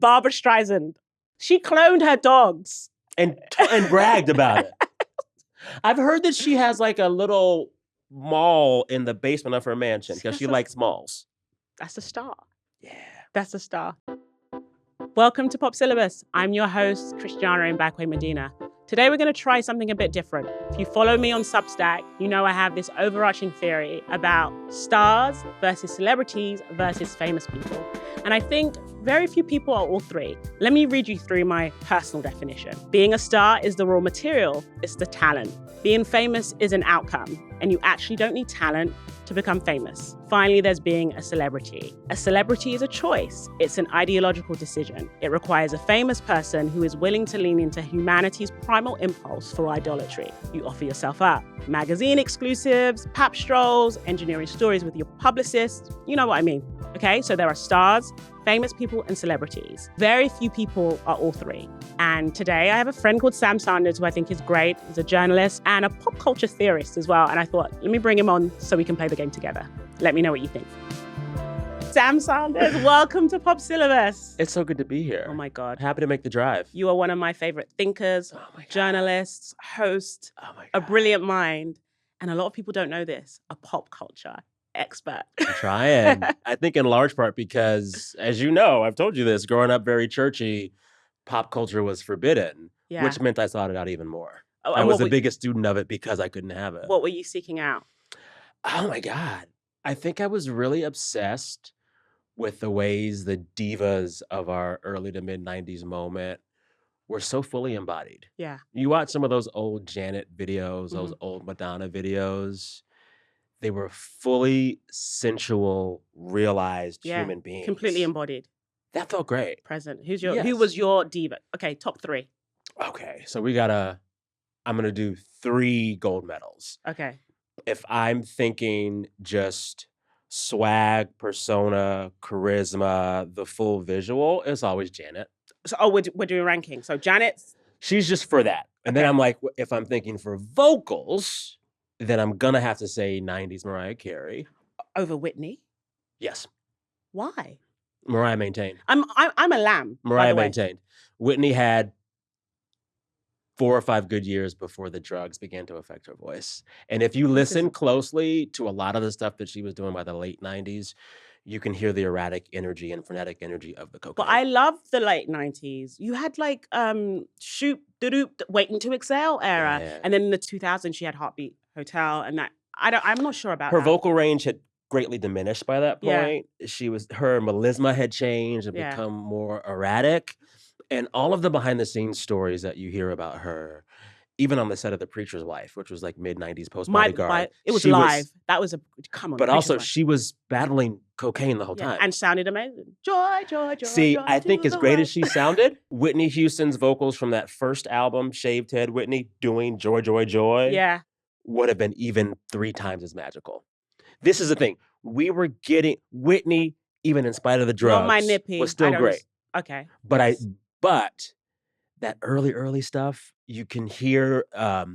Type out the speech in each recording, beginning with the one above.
Barbra Streisand. She cloned her dogs. And bragged about it. I've heard that she has like a little mall in the basement of her mansion because she likes malls. That's a star. Yeah. That's a star. Welcome to Pop Syllabus. I'm your host, Christiana in Backway Medina. Today we're going to try something a bit different. If you follow me on Substack, you know I have this overarching theory about stars versus celebrities versus famous people. And I think very few people are all three. Let me read you through my personal definition. Being a star is the raw material, it's the talent. Being famous is an outcome, and you actually don't need talent to become famous. Finally, there's being a celebrity. A celebrity is a choice. It's an ideological decision. It requires a famous person who is willing to lean into humanity's primal impulse for idolatry. You offer yourself up. Magazine exclusives, pap strolls, engineering stories with your publicist. You know what I mean. Okay, so there are stars, famous people, and celebrities. Very few people are all three. And today I have a friend called Sam Sanders, who I think is great. He's a journalist and a pop culture theorist as well. And I thought, let me bring him on so we can play the game together. Let me know what you think. Sam Sanders, welcome to Pop Syllabus. It's so good to be here. Oh my God. Happy to make the drive. You are one of my favorite thinkers, journalists, host, a brilliant mind. And a lot of people don't know this, a pop culture expert. I'm trying. I think in large part because, as you know, I've told you this, growing up very churchy, pop culture was forbidden, which meant I sought it out even more. I was the biggest student of it because I couldn't have it. What were you seeking out? Oh my God. I think I was really obsessed with the ways the divas of our early to mid 90s moment were so fully embodied. Yeah. You watch some of those old Janet videos, those old Madonna videos. They were fully sensual, realized human beings. Completely embodied. That felt great. Present. Who was your diva? Okay, top three. Okay, so I'm gonna do 3 gold medals. Okay. If I'm thinking just swag, persona, charisma, the full visual, it's always Janet. So, we're doing ranking. So Janet. She's just for that. And then I'm like, if I'm thinking for vocals, then I'm gonna have to say 90s Mariah Carey. Over Whitney? Yes. Why? Mariah maintained. I'm a lamb. Mariah maintained. Whitney had 4 or 5 good years before the drugs began to affect her voice. And if you listen closely to a lot of the stuff that she was doing by the late 90s, you can hear the erratic energy and frenetic energy of the cocaine. But I love the late 90s. You had like Shoop, Doo-Doop, Waiting to Exhale era. Yeah. And then in the 2000s, she had Heartbeat Hotel. And that, I'm not sure about her vocal range had greatly diminished by that point. Yeah. Her melisma had changed and become more erratic. And all of the behind the scenes stories that you hear about her, even on the set of The Preacher's Wife, which was like mid-90s post-Bodyguard. It was live. That was come on. But also she was battling cocaine the whole time. And sounded amazing. Joy, joy, joy. See, joy I think as great as she sounded, Whitney Houston's vocals from that first album, Shaved Head Whitney, doing Joy, Joy, Joy, would have been even 3 times as magical. This is the thing. We were getting Whitney, even in spite of the drugs, was still great. Okay. But that early stuff, you can hear a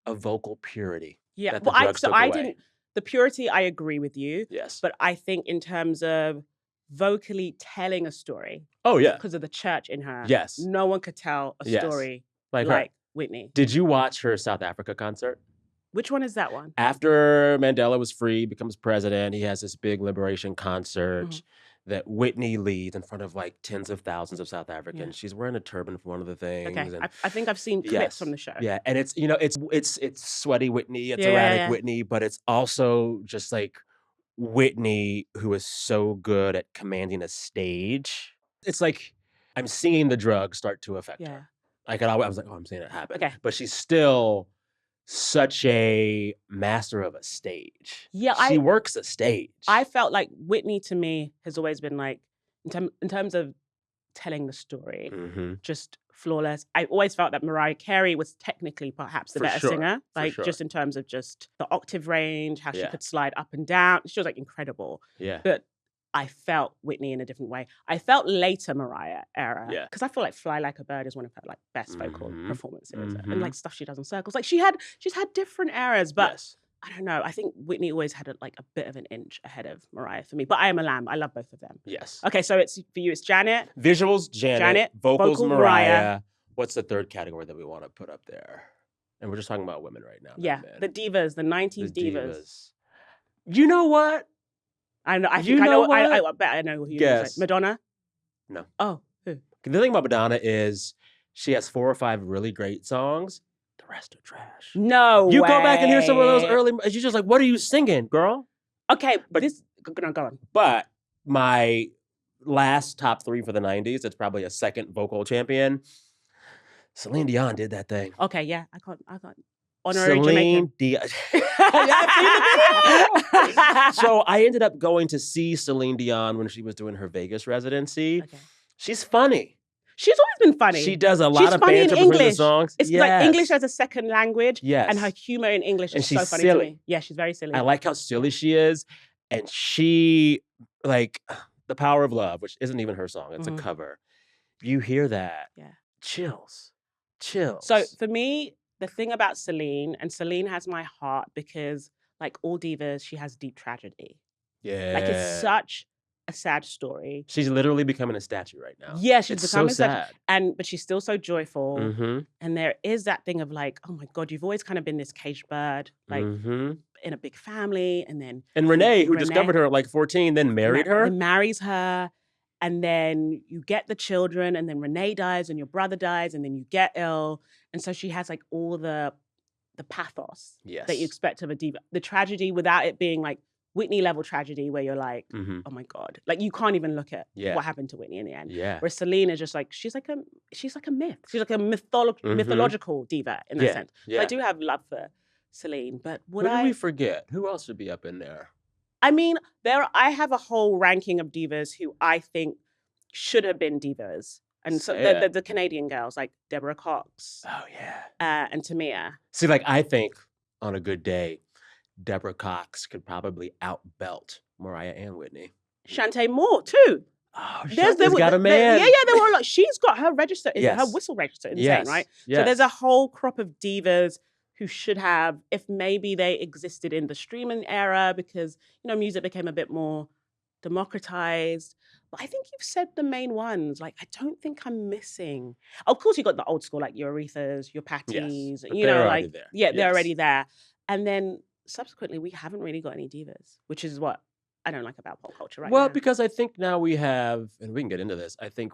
vocal purity. Yeah. That the drugs took away. The purity, I agree with you. Yes. But I think in terms of vocally telling a story. Oh, yeah. Because of the church in her. Yes. No one could tell a story like Whitney. Did you watch her South Africa concert? Which one is that one? After Mandela was free, becomes president, he has this big liberation concert that Whitney leads in front of like tens of thousands of South Africans. Yeah. She's wearing a turban for one of the things. Okay, and I think I've seen clips from the show. Yeah, and it's it's sweaty Whitney, it's erratic Whitney, but it's also just like Whitney who is so good at commanding a stage. It's like I'm seeing the drugs start to affect her. I was like, oh, I'm seeing it happen. Okay, but she's still such a master of a stage. Yeah, she works a stage. I felt like Whitney to me has always been like, in terms of telling the story, just flawless. I always felt that Mariah Carey was technically perhaps the better singer, like just in terms of just the octave range, how she could slide up and down. She was like incredible. Yeah. But I felt Whitney in a different way. I felt later Mariah era. Yeah. Because I feel like Fly Like a Bird is one of her like best vocal performances and like stuff she does in circles. Like she's had different eras, but I don't know. I think Whitney always had a bit of an inch ahead of Mariah for me. But I am a lamb. I love both of them. Yes. Okay, so for you, it's Janet. Visuals, Janet. Vocals, Mariah. What's the third category that we want to put up there? And we're just talking about women right now. Yeah, the divas, the 90s divas. You know what? I know. I bet I know who you say. Madonna? No. Oh, who? The thing about Madonna is she has 4 or 5 really great songs. The rest are trash. No You way. go back and hear some of those early... You're just like, what are you singing, girl? Okay, but go on. But my last top 3 for the 90s, it's probably a second vocal champion. Celine Dion did that thing. Okay, yeah. I can't. Honorary Celine Jamaican. Dion. So I ended up going to see Celine Dion when she was doing her Vegas residency. Okay. She's funny. She's always been funny. She does a lot of banter between the songs. It's like English as a second language. Yes. And her humor in English is so funny silly. to me. Yeah, she's very silly. I like how silly she is. And she, like, The Power of Love, which isn't even her song. It's a cover. You hear that. Yeah. Chills. So for me, the thing about Celine, and Celine has my heart because, like all divas, she has deep tragedy. Yeah. Like, it's such a sad story. She's literally becoming a statue right now. Yeah, she's becoming so sad. But she's still so joyful. Mm-hmm. And there is that thing of like, oh my God, you've always kind of been this caged bird, like in a big family. And then... And Renee, who discovered her at like 14, then married her. Then marries her. And then you get the children, and then Renee dies, and your brother dies, and then you get ill. And so she has like all the pathos that you expect of a diva. The tragedy without it being like Whitney level tragedy where you're like, oh my God. Like you can't even look at what happened to Whitney in the end. Yeah. Where Celine is just like, she's like a myth. She's like a mythological diva in that sense. Yeah. So I do have love for Celine, but Who did we forget? Who else should be up in there? I mean, I have a whole ranking of divas who I think should have been divas. And so the Canadian girls, like Deborah Cox. Oh, yeah. And Tamia. See, like, I think on a good day, Deborah Cox could probably outbelt Mariah and Whitney. Shantae Moore, too. Oh, Shantae's got a man. There were a lot. She's got her register, her whistle register insane, right? Yes. So there's a whole crop of divas who should have, if maybe they existed in the streaming era because, music became a bit more democratized. But I think you've said the main ones. Like, I don't think I'm missing. Of course, you got the old school, like your Arethas, your Patties. Yes, they're already there. Yeah, they're already there. And then subsequently, we haven't really got any divas, which is what I don't like about pop culture right now. Well, because I think now we have, and we can get into this, I think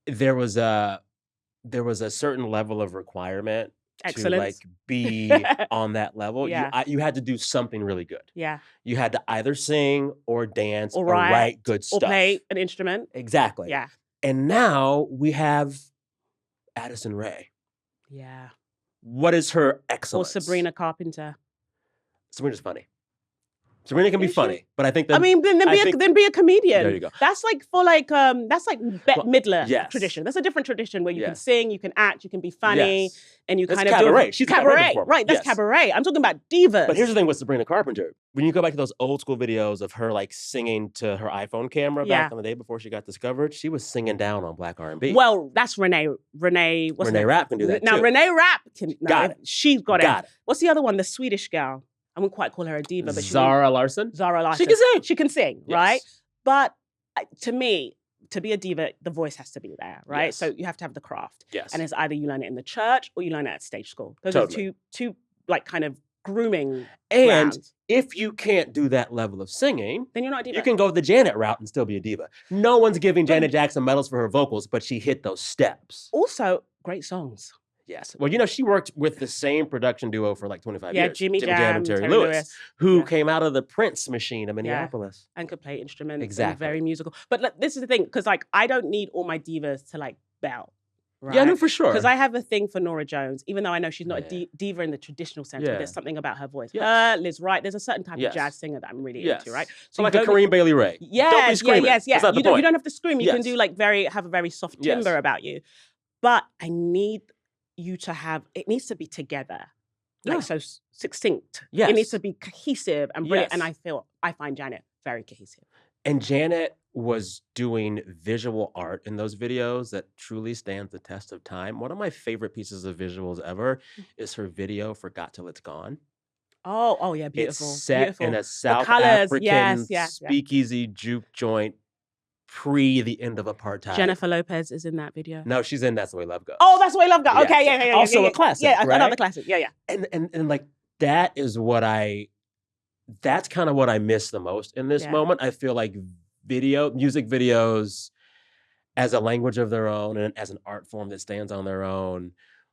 there was a certain level of requirement to like be on that level. Yeah. You had to do something really good. Yeah. You had to either sing or dance or write good stuff. Or play an instrument. Exactly. Yeah. And now we have Addison Rae. Yeah. What is her excellence? Or Sabrina Carpenter. Sabrina's funny. Sabrina can be funny, but I think then be a comedian. There you go. That's like for that's like Bette Midler tradition. That's a different tradition where you can sing, you can act, you can be funny, and you kind of cabaret. She's cabaret, right? That's cabaret. I'm talking about divas. But here's the thing with Sabrina Carpenter: when you go back to those old school videos of her like singing to her iPhone camera back on the day before she got discovered, she was singing down on Black R&B. Well, that's Renee. Renee Rapp can do that now. too. Renee Rapp can. Got it. She's got it. What's the other one? The Swedish girl. I wouldn't quite call her a diva, but Zara Larsson. She can sing. She can sing, right? But to me, to be a diva, the voice has to be there, right? Yes. So you have to have the craft. Yes. And it's either you learn it in the church or you learn it at stage school. Those are two like kind of grooming grounds. If you can't do that level of singing, then you're not a diva. You can go the Janet route and still be a diva. No one's giving Janet Jackson medals for her vocals, but she hit those steps. Also, great songs. Yes. Well, she worked with the same production duo for like 25 years. Yeah, Jimmy Jam and Terry Lewis, who came out of the Prince machine in Minneapolis. And could play instruments. Exactly. And very musical. But this is the thing, because like I don't need all my divas to like belt. Right? Yeah, no, for sure. Because I have a thing for Norah Jones, even though I know she's not a diva in the traditional sense, but there's something about her voice. Yes. Liz Wright, there's a certain type of jazz singer that I'm really into, right? So like a Kareem Bailey Rae. Yes, yes. You don't have to scream. You can do like have a very soft timbre about you. But I need you to have, it needs to be together. Like so succinct. Yes. It needs to be cohesive and brilliant. And I find Janet very cohesive. And Janet was doing visual art in those videos that truly stands the test of time. One of my favorite pieces of visuals ever is her video for Got Till It's Gone. Oh yeah, beautiful. It's set beautiful. in a South colours, African yes. speakeasy juke joint pre the end of apartheid. Jennifer Lopez is in that video. No, she's in That's the Way Love Goes. Oh, That's the Way Love Goes. Yes. Okay, yeah. Also a classic, Yeah, right? another classic. Yeah. And like that is what that's kind of what I miss the most in this moment. I feel like music videos as a language of their own and as an art form that stands on their own.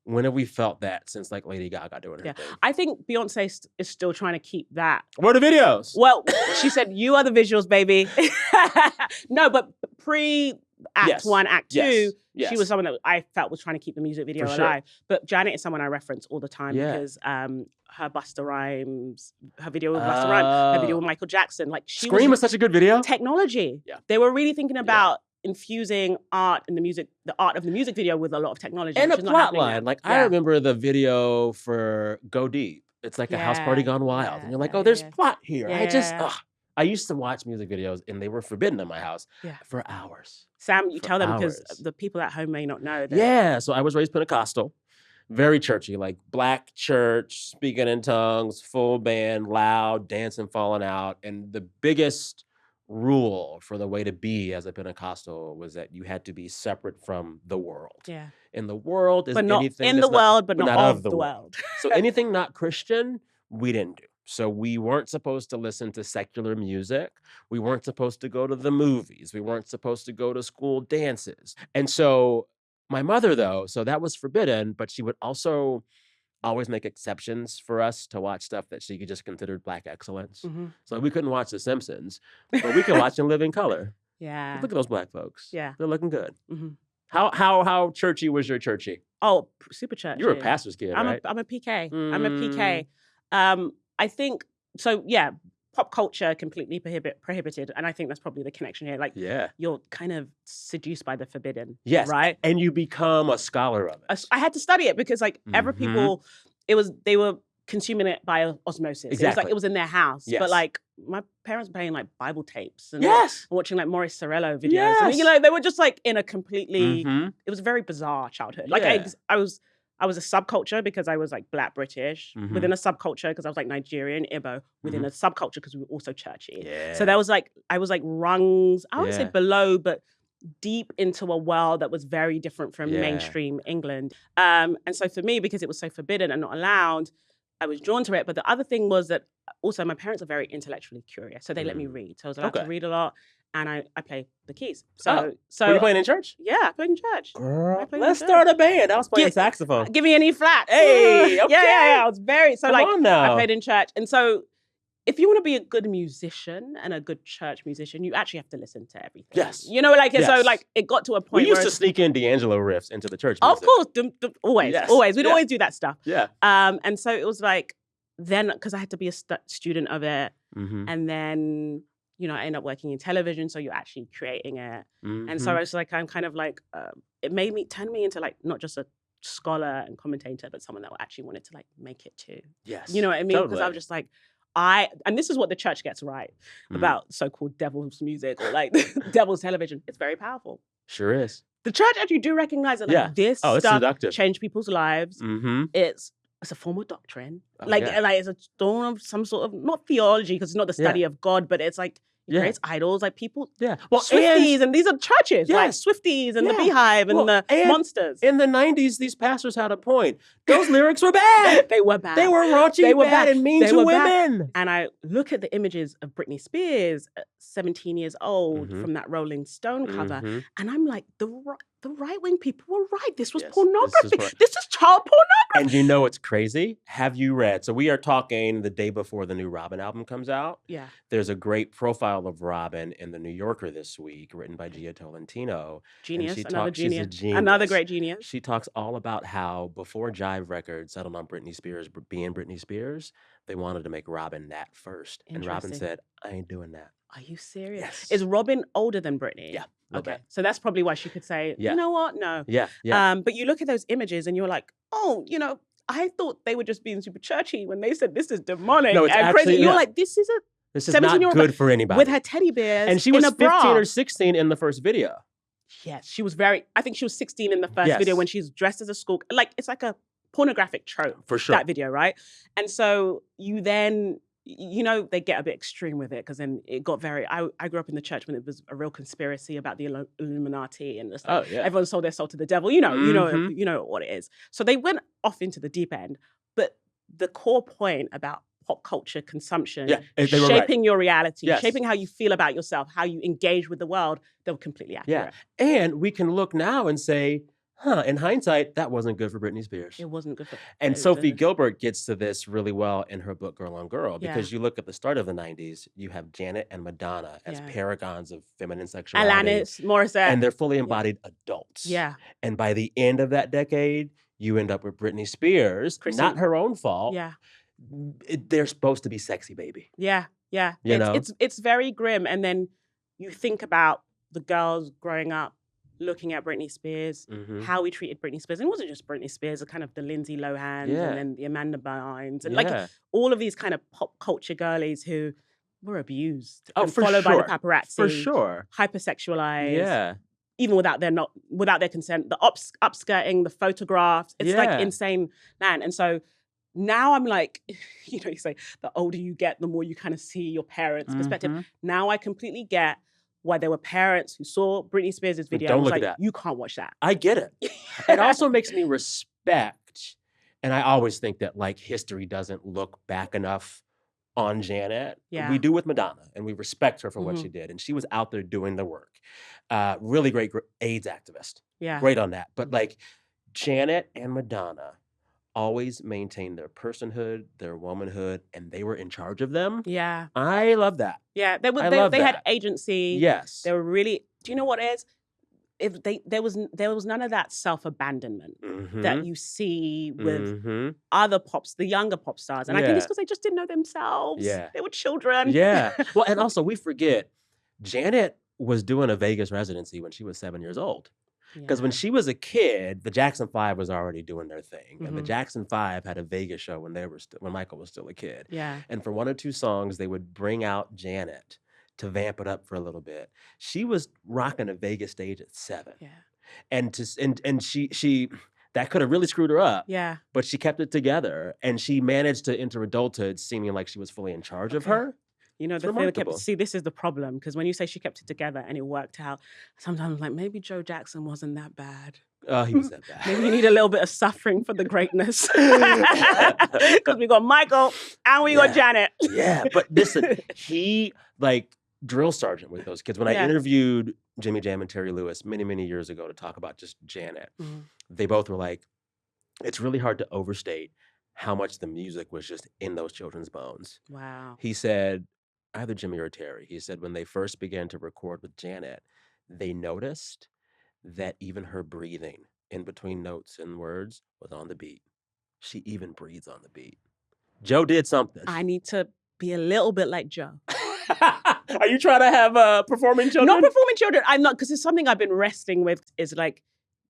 When have we felt that since like Lady Gaga doing her thing? I think Beyonce is still trying to keep that. Where are the videos? Well, she said, "You are the visuals, baby." No, but pre-Act 1, Act 2, she was someone that I felt was trying to keep the music video alive. But Janet is someone I reference all the time because her Busta Rhymes, her video with Busta Rhymes, her video with Michael Jackson. Like Scream is such a good video. Technology. Yeah. They were really thinking about infusing art in the art of the music video with a lot of technology. And a plot line. Like I remember the video for Go Deep. It's like a house party gone wild. And you're like, oh, there's plot here. I used to watch music videos and they were forbidden in my house for hours. Sam, you tell them because the people at home may not know that. Yeah, so I was raised Pentecostal, very churchy, like black church, speaking in tongues, full band, loud, dancing, falling out. And the biggest rule for the way to be as a Pentecostal was that you had to be separate from the world. Yeah. In the world is but not anything in the world, but not of the world. So anything not Christian, we didn't do. So we weren't supposed to listen to secular music. We weren't supposed to go to the movies. We weren't supposed to go to school dances. And so my mother, though, so that was forbidden, but she would also always make exceptions for us to watch stuff that she just considered Black excellence. Mm-hmm. So we couldn't watch The Simpsons, but we could watch In Living Color. Yeah. Look at those Black folks. Yeah. They're looking good. Mm-hmm. How churchy was your churchy? Oh, super churchy. You were a pastor's kid, right? I'm a PK. I'm a PK. I think, so yeah, pop culture completely prohibited. And I think that's probably the connection here. Like, you're kind of seduced by the forbidden. Yes. Right? And you become a scholar of it. I had to study it because like every people, they were consuming it by osmosis. Exactly. It was in their house. Yes. But like my parents were playing like Bible tapes and watching like Maurice Cerullo videos. Yes. And, you know, they were just like in a completely, it was a very bizarre childhood. Like I was a subculture because I was like Black British, within a subculture because I was like Nigerian, Igbo, within a subculture because we were also churchy. Yeah. So there was like, I was like rungs, I wouldn't say below, but deep into a world that was very different from mainstream England. And so for me, because it was so forbidden and not allowed, I was drawn to it. But the other thing was that also my parents are very intellectually curious. So they let me read. So I was allowed to read a lot. And I play the keys. So were you playing in church? Yeah, I played in church. Girl, let's start a band. I was playing saxophone. Give me any flat. Hey, okay. Yeah. I was very Come on now. I played in church. And so if you want to be a good musician and a good church musician, you actually have to listen to everything. Yes. You know, like so like it got to a point we used to sneak in D'Angelo riffs into the church music. Of course, always. We'd always do that stuff. Yeah. And so it was like then because I had to be a student of it, and then you know, I ended up working in television, so you're actually creating it. And so I was like, I'm kind of like, it turned me into like, not just a scholar and commentator, but someone that actually wanted to like make it too. Yes. You know what I mean? Because I was just like, and this is what the church gets right about so-called devil's music or like devil's television. It's very powerful. Sure is. The church actually do recognize that like, this stuff seductive. Changed people's lives. It's a form of doctrine. Like it's a stone of some sort of, not theology, because it's not the study of God, but it's like, it creates idols, like people, well, Swifties, and these are churches, like Swifties and the Beehive and the Monsters. In the 90s, these pastors had a point. Those lyrics were bad. They were bad. They were raunchy, they were bad and mean to women. Bad. And I look at the images of Britney Spears, 17 years old, from that Rolling Stone cover, and I'm like, the right-wing people were right. This was pornography. This is child pornography. And you know what's crazy? Have you read? So we are talking the day before the new Robin album comes out. Yeah. There's a great profile of Robin in The New Yorker this week, written by Gia Tolentino. Genius, another genius. Another great genius. She talks all about how before Jive Records settled on Britney Spears being Britney Spears, they wanted to make Robin that first. And Robin said, I ain't doing that. Are you serious? Yes. Is Robin older than Britney? Yeah. Okay. So that's probably why she could say, you know what? No. Yeah. But you look at those images and you're like, oh, you know, I thought they were just being super churchy when they said this is demonic and actually, crazy. You're like, this is not good for anybody. With her teddy bears and she was in a 15 bra. or 16 in the first video. Yes, she was I think she was 16 in the first video when she's dressed as a school. Like, it's like a pornographic trope. For sure. That video, right? And so you then, they get a bit extreme with it because then it got very. I grew up in the church when it was a real conspiracy about the Illuminati and just like, everyone sold their soul to the devil. You know what it is. So they went off into the deep end, but the core point about pop culture consumption, shaping your reality, shaping how you feel about yourself, how you engage with the world, they were completely accurate. Yeah, and we can look now and say, in hindsight, that wasn't good for Britney Spears. It wasn't good for. And Sophie Gilbert gets to this really well in her book Girl on Girl, because you look at the start of the 90s, you have Janet and Madonna as paragons of feminine sexuality. Alanis Morissette. And they're fully embodied adults. Yeah. And by the end of that decade, you end up with Britney Spears, not her own fault. Yeah. They're supposed to be sexy baby. Yeah. It's very grim. And then you think about the girls growing up looking at Britney Spears, how we treated Britney Spears. And it wasn't just Britney Spears, kind of the Lindsay Lohans and then the Amanda Bynes and like all of these kind of pop culture girlies who were abused and followed by the paparazzi. For sure. Hypersexualized. Yeah. Even without their consent, the upskirting, the photographs, it's like insane land. And so now I'm like, you say the older you get, the more you kind of see your parents' perspective. Now I completely get why there were parents who saw Britney Spears' video and was like, you can't watch that. I get it. It also makes me respect, and I always think that like history doesn't look back enough on Janet. Yeah. We do with Madonna, and we respect her for what she did. And she was out there doing the work. Really great AIDS activist. Yeah. Great on that. But like Janet and Madonna always maintained their personhood, their womanhood, and they were in charge of them. Yeah. I love that. Yeah. They had agency. Yes. They were really, do you know what it is? There was none of that self-abandonment that you see with other the younger pop stars. And I think it's because they just didn't know themselves. Yeah. They were children. Yeah. Well, and also we forget, Janet was doing a Vegas residency when she was 7 years old. Because when she was a kid, the Jackson 5 was already doing their thing. And the Jackson 5 had a Vegas show when Michael was still a kid. Yeah. And for 1 or 2 songs, they would bring out Janet to vamp it up for a little bit. She was rocking a Vegas stage at 7. Yeah. And she that could have really screwed her up. Yeah. But she kept it together, and she managed to enter adulthood seeming like she was fully in charge of her. You know, the thing that this is the problem, because when you say she kept it together and it worked out, sometimes I'm like, maybe Joe Jackson wasn't that bad. Oh, he was that bad. Maybe you need a little bit of suffering for the greatness. Because we got Michael and we got Janet. Yeah, but listen, he like drill sergeant with those kids. When I interviewed Jimmy Jam and Terry Lewis many, many years ago to talk about just Janet, they both were like, it's really hard to overstate how much the music was just in those children's bones. Wow. He said, either Jimmy or Terry, he said when they first began to record with Janet, they noticed that even her breathing in between notes and words was on the beat. She even breathes on the beat. Joe did something. I need to be a little bit like Joe. Are you trying to have performing children? Not performing children. I'm not, because it's something I've been wrestling with, is like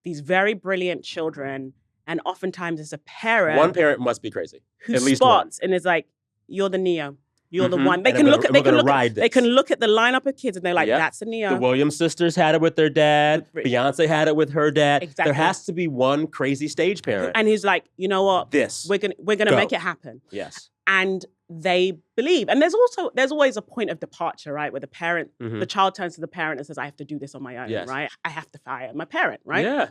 these very brilliant children, and oftentimes as a parent, one parent must be crazy. Who at least spots one. And is like, you're the Neo. You're the one. They can look at the lineup of kids and they're like, that's a Neo. The Williams sisters had it with their dad. Beyonce had it with her dad. Exactly. There has to be one crazy stage parent. And he's like, you know what? We're gonna make it happen. Yes. And they believe. And there's always a point of departure, right? Where the parent, the child turns to the parent and says, I have to do this on my own, right? I have to fire my parent, right? Yeah.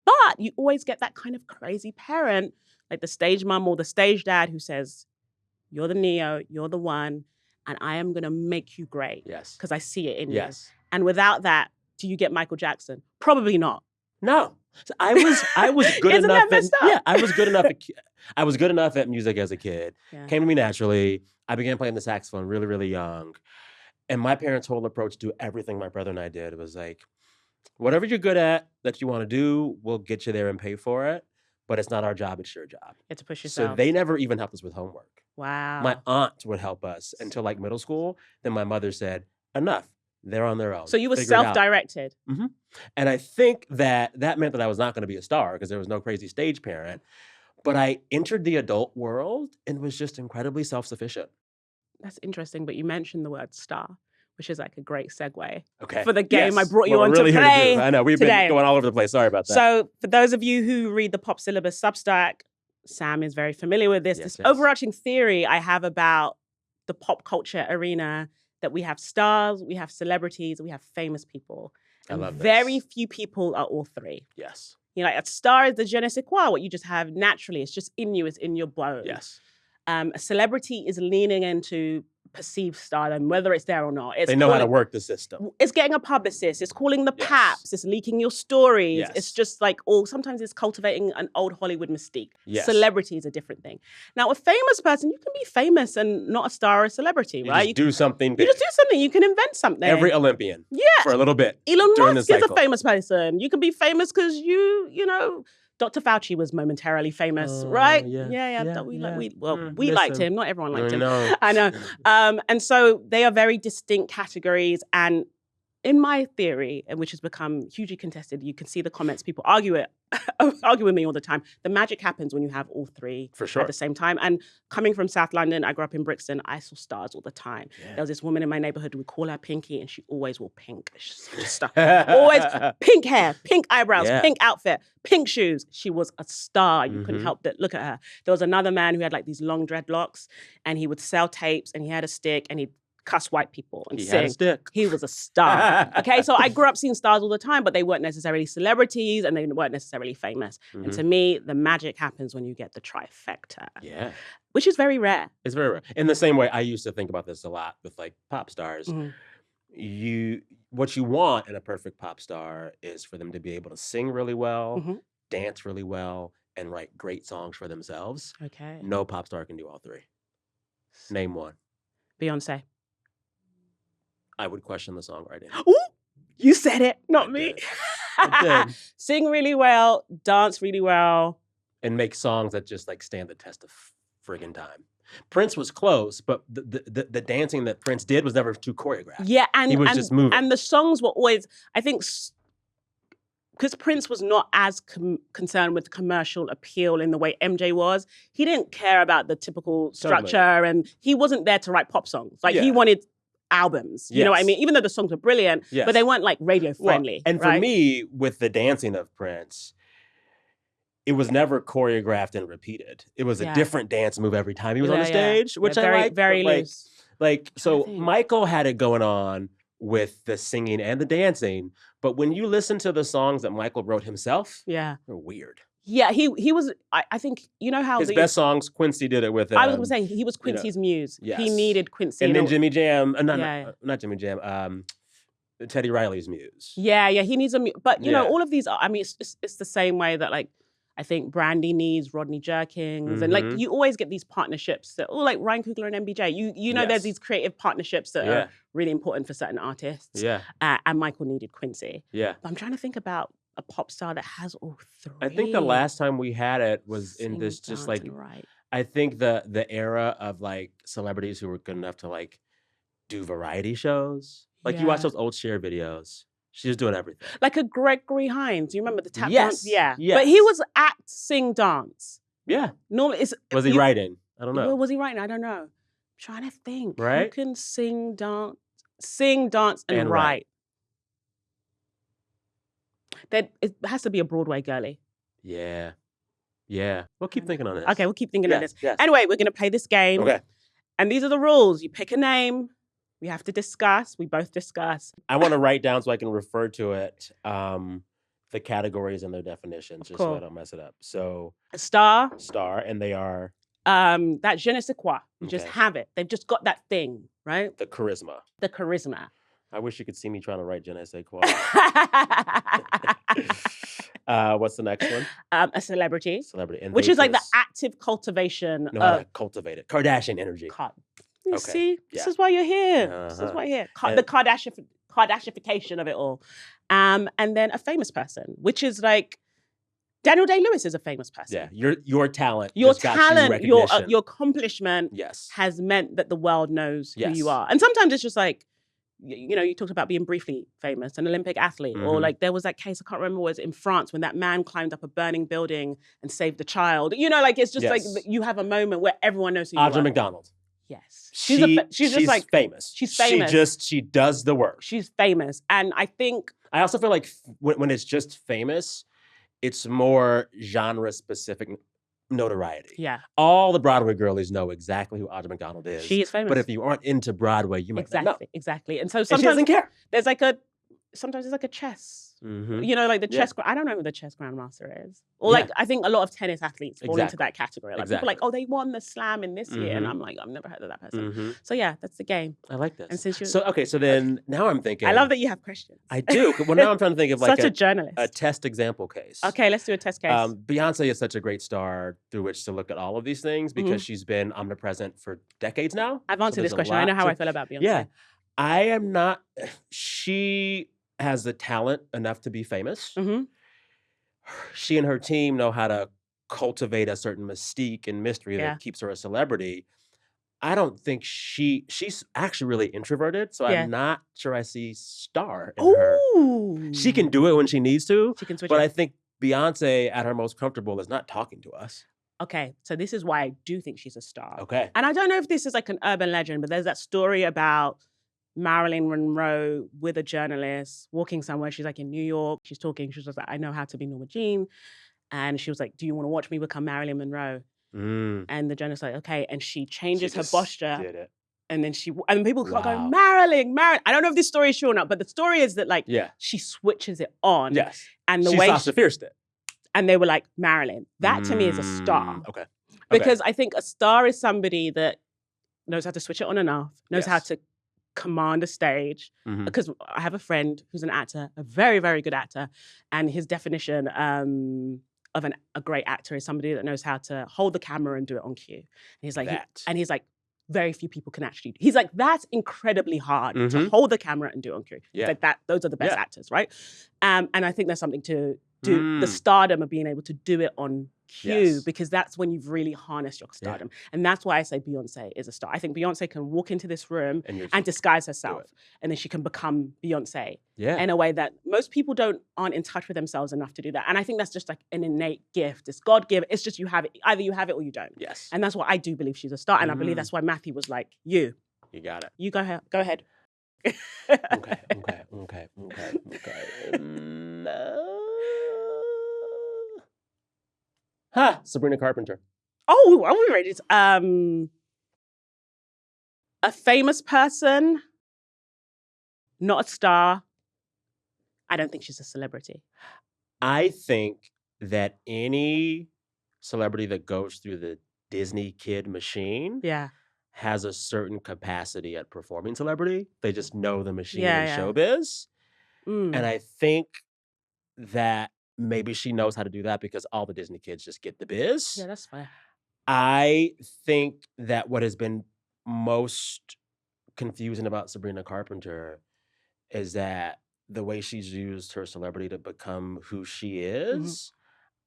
But you always get that kind of crazy parent, like the stage mom or the stage dad who says, you're the Neo, you're the one, and I am going to make you great. Yes. Because I see it in you. And without that, do you get Michael Jackson? Probably not. No. So I was good Isn't enough. That messed up? I was good enough. I was good enough at music as a kid. Yeah. Came to me naturally. I began playing the saxophone really, really young. And my parents' whole approach to everything my brother and I did was like, whatever you're good at that you want to do, we'll get you there and pay for it. But it's not our job, it's your job. You have to push yourself. So they never even helped us with homework. Wow. My aunt would help us until like middle school. Then my mother said, enough. They're on their own. So you were self-directed. Mm-hmm. And I think that meant that I was not going to be a star because there was no crazy stage parent. But I entered the adult world and was just incredibly self-sufficient. That's interesting. But you mentioned the word star, which is like a great segue okay. for the game I brought you on really to play. I know, we've been going all over the place. Sorry about that. So for those of you who read the Pop Syllabus Substack, Sam is very familiar with this. Yes, This yes. overarching theory I have about the pop culture arena, that we have stars, we have celebrities, we have famous people. I And love this. very few people are all three. Yes. You know, like a star is the je ne sais quoi, what you just have naturally. It's just in you, it's in your bones. Yes. A celebrity is leaning into perceived stardom, whether it's there or not. They know how to work the system. It's getting a publicist. It's calling the Yes. paps. It's leaking your stories. Yes. It's just like, or sometimes it's cultivating an old Hollywood mystique. Yes. Celebrity is a different thing. Now, a famous person, you can be famous and not a star or a celebrity, You right? just do something big. You just do something. You can invent something. Every Olympian. Yeah. For a little bit. Elon during Musk the is a cycle. famous person. You can be famous because you know, Dr. Fauci was momentarily famous, right? Yeah. We Miss liked him. him. Not everyone liked him. No. I know. And so they are very distinct categories. And in my theory, and which has become hugely contested, you can see the comments, people argue with me all the time. The magic happens when you have all three For sure. at the same time. And coming from South London, I grew up in Brixton, I saw stars all the time. Yeah. There was this woman in my neighborhood, we call her Pinky, and she always wore pink. Always pink hair, pink eyebrows, Yeah. pink outfit, pink shoes. She was a star. You couldn't Mhm. help but look at her. There was another man who had like these long dreadlocks, and he would sell tapes, and he had a stick, and he'd cuss white people and He sing. had a stick. He was a star. Okay, so I grew up seeing stars all the time, but they weren't necessarily celebrities and they weren't necessarily famous. And to me, the magic happens when you get the trifecta, Yeah. which is very rare. It's very rare. In the same way, I used to think about this a lot with like pop stars. Mhm. What you want in a perfect pop star is for them to be able to sing really well, Mhm. dance really well, and write great songs for themselves. Okay. No pop star can do all three. Name one. Beyonce. I would question the songwriting. Ooh, you said it, not I me. did. I did. Sing really well, dance really well. And make songs that just like stand the test of friggin' time. Prince was close, but the dancing that Prince did was never too choreographed. Yeah, He was just moving. And the songs were always, I think, because Prince was not as concerned with commercial appeal in the way MJ was. He didn't care about the typical structure, and he wasn't there to write pop songs. Like he wanted albums. You know what I mean? Even though the songs were brilliant, but they weren't like radio friendly. And for me, with the dancing of Prince, it was never choreographed and repeated. It was a different dance move every time he was on the stage, which I like. Very loose. So Michael had it going on with the singing and the dancing, but when you listen to the songs that Michael wrote himself, they're weird. Yeah, he was. I think you know how his best songs. Quincy did it with. I was going to say he was Quincy's muse. Yes. He needed Quincy, and then Jimmy Jam. Not Jimmy Jam. Teddy Riley's muse. Yeah, he needs a muse. But you know, all of these. I mean, it's the same way that like I think Brandy needs Rodney Jerkins, and like you always get these partnerships that, like Ryan Coogler and MBJ. You know, there's these creative partnerships that are really important for certain artists. Yeah. And Michael needed Quincy. Yeah. But I'm trying to think about a pop star that has all three. I think the last time we had it was in this just like I think the era of like celebrities who were good enough to like do variety shows. Like you watch those old Cher videos. She's doing everything. Like a Gregory Hines. You remember the tap Yes. dance? Yeah. Yes. But he was act, sing, dance. Yeah. Normally, was he writing? I don't know. Was he writing? I don't know. I'm trying to think. Right? Who can sing, dance, and write? That it has to be a Broadway girly. Yeah. Yeah. We'll keep thinking on this. Okay, we'll keep thinking on this. Yes. Anyway, we're going to play this game. Okay. And these are the rules. You pick a name. We have to discuss. We both discuss. I want to write down so I can refer to it, the categories and their definitions, just so I don't mess it up. So a star, and they are that je ne sais quoi. You just have it. They've just got that thing, right? The charisma. The charisma. I wish you could see me trying to write je ne sais quoi. What's the next one? A celebrity. And which is like the active cultivation how to cultivate it. Kardashian energy. You see, this is why you're here. This is why you're here. The Kardashification of it all. And then a famous person, which is like Daniel Day-Lewis is a famous person. Yeah, your talent, your accomplishment, has meant that the world knows who you are. And sometimes it's just like, you know, you talked about being briefly famous, an Olympic athlete, or like there was that case, I can't remember, was in France when that man climbed up a burning building and saved a child. You know, like it's just like you have a moment where everyone knows who you are. Audra McDonald. Yes. She's just like famous. She's famous. She does the work. She's famous. And I think I also feel like when it's just famous, it's more genre specific notoriety. Yeah. All the Broadway girlies know exactly who Audra McDonald is. She is famous. But if you aren't into Broadway, you might not know. Exactly. And so And she doesn't care. there's sometimes it's like a chess. You know, like the chess. I don't know who the chess grandmaster is. Or like, I think a lot of tennis athletes fall into that category. Like people are like, oh, they won the slam in this year. And I'm like, I've never heard of that person. So yeah, that's the game. I like this. And since so then now I'm thinking. I love that you have questions. I do. Well, now I'm trying to think of like such a journalist. A test example case. Okay, let's do a test case. Beyonce is such a great star through which to look at all of these things because she's been omnipresent for decades now. I've answered this question. I know how I feel about Beyonce. Yeah. I am not. She has the talent enough to be famous. She and her team know how to cultivate a certain mystique and mystery that keeps her a celebrity. I don't think she's actually really introverted, so I'm not sure I see star in her. She can do it when she needs to, she can switch but I think Beyonce at her most comfortable is not talking to us. Okay, so this is why I do think she's a star. Okay. And I don't know if this is like an urban legend, but there's that story about Marilyn Monroe with a journalist walking somewhere. She's like in New York. She's talking. She's just like, I know how to be Norma Jean. And she was like, do you want to watch me become Marilyn Monroe? And the journalist like, okay. And she changes her posture. Did it. And then and people go, Marilyn. I don't know if this story is true or not, but the story is that like, she switches it on. Yes. And the way Sasha Fierce did. And they were like, Marilyn. That to me is a star. Okay. Because I think a star is somebody that knows how to switch it on and off, knows how to command a stage. Because I have a friend who's an actor, a very, very good actor, and his definition of a great actor is somebody that knows how to hold the camera and do it on cue. And he's like, very few people can actually. He's like, that's incredibly hard to hold the camera and do it on cue. Yeah. Like that. Those are the best actors, right? And I think there's something to do the stardom of being able to do it on cue because that's when you've really harnessed your stardom. And that's why I say Beyonce is a star. I think Beyonce can walk into this room and disguise herself and then she can become Beyonce in a way that most people aren't in touch with themselves enough to do that. And I think that's just like an innate gift. It's God-given. It's just you have it. Either you have it or you don't. Yes. And that's why I do believe she's a star. And I believe that's why Matthew was like, you got it. You go ahead. Go ahead. Okay. Sabrina Carpenter. Oh, are we ready? A famous person, not a star. I don't think she's a celebrity. I think that any celebrity that goes through the Disney kid machine has a certain capacity at performing celebrity. They just know the machine in showbiz. And I think that maybe she knows how to do that because all the Disney kids just get the biz. Yeah, that's fair. I think that what has been most confusing about Sabrina Carpenter is that the way she's used her celebrity to become who she is,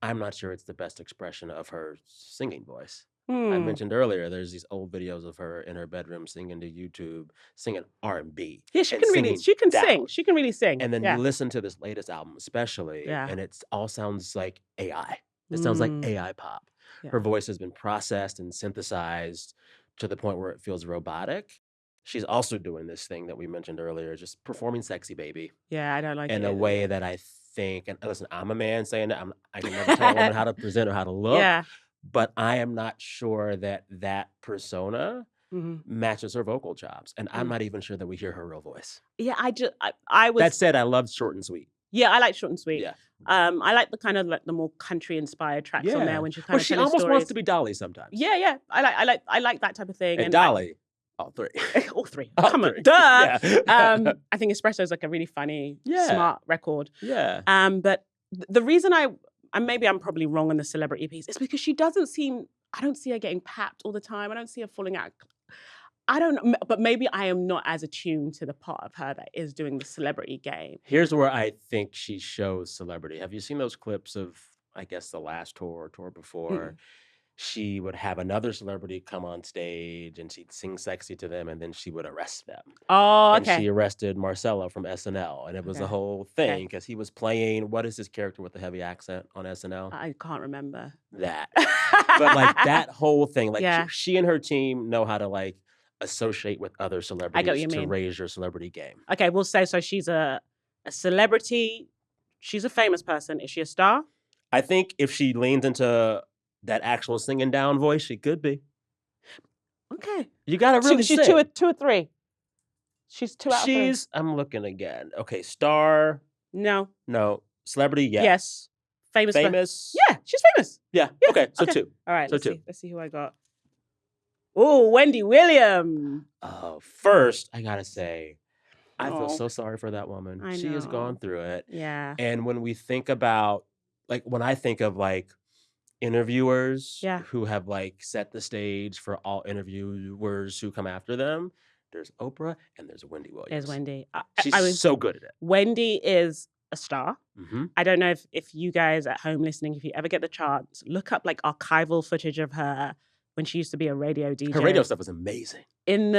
I'm not sure it's the best expression of her singing voice. I mentioned earlier, there's these old videos of her in her bedroom singing to YouTube, singing R&B. Yeah, she can sing. She can really sing. And then you listen to this latest album, especially, and it all sounds like AI. It sounds like AI pop. Her voice has been processed and synthesized to the point where it feels robotic. She's also doing this thing that we mentioned earlier, just performing Sexy Baby. Yeah, I don't like it. In a way that I think, and listen, I'm a man saying that. I can never tell a woman how to present or how to look. Yeah. But I am not sure that persona matches her vocal chops. And I'm not even sure that we hear her real voice. Yeah, I was... That said, I loved Short and Sweet. Yeah, I like Short and Sweet. Yeah. I like the kind of like the more country-inspired tracks on there when she kind of she almost wants to be Dolly sometimes. Yeah. I like that type of thing. And Dolly, all three. All three. Come on, duh. Yeah. I think Espresso is like a really funny, smart record. Yeah. But the reason maybe I'm probably wrong on the celebrity piece, is because I don't see her getting papped all the time. I don't see her falling out. I don't know, but maybe I am not as attuned to the part of her that is doing the celebrity game. Here's where I think she shows celebrity. Have you seen those clips of, I guess, the last tour or tour before? She would have another celebrity come on stage and she'd sing sexy to them and then she would arrest them. Oh, okay. And she arrested Marcello from SNL. And it was a whole thing because he was playing, what is his character with the heavy accent on SNL? I can't remember. That. But like that whole thing, like she and her team know how to like associate with other celebrities to raise your celebrity game. Okay, we'll say so she's a celebrity. She's a famous person. Is she a star? I think if she leans into that actual singing down voice, she could be. Okay. You gotta really She's sing. two or three. She's 2 out of 3. I'm looking again. Okay, star. No. Celebrity, yeah. Yes. Famous. Yeah, she's famous. Yeah. Okay, so 2. All right, so let's 2. see. Let's see who I got. Oh, Wendy Williams. First, I gotta say, I feel Oh. so sorry for that woman. I She has know. gone through it. Yeah. And when we think about, like, when I think of like interviewers who have like set the stage for all interviewers who come after them, there's Oprah and there's Wendy Williams. There's Wendy. She's so good at it. Wendy is a star. Mm-hmm. I don't know if you guys at home listening, if you ever get the chance, look up like archival footage of her when she used to be a radio DJ. Her radio stuff was amazing. In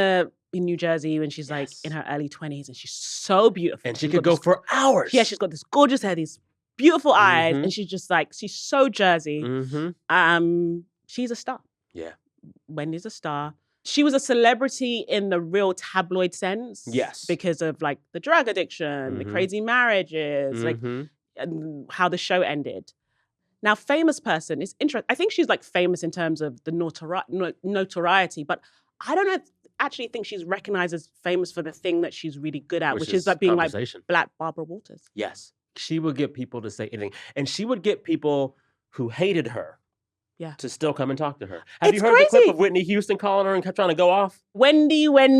New Jersey when she's like in her early 20s, and she's so beautiful. And she could go for hours. Yeah, she's got this gorgeous hair, these beautiful eyes, and she's just like, she's so Jersey. Mm-hmm. She's a star. Yeah. Wendy's a star. She was a celebrity in the real tabloid sense. Yes. Because of like the drug addiction, the crazy marriages, like and how the show ended. Now, famous person is interesting. I think she's like famous in terms of the notoriety, but I don't actually think she's recognized as famous for the thing that she's really good at, which is like being like Black Barbara Walters. Yes. She would get people to say anything. And she would get people who hated her to still come and talk to her. Have you heard the clip of Whitney Houston calling her and kept trying to go off? Wendy. Yeah.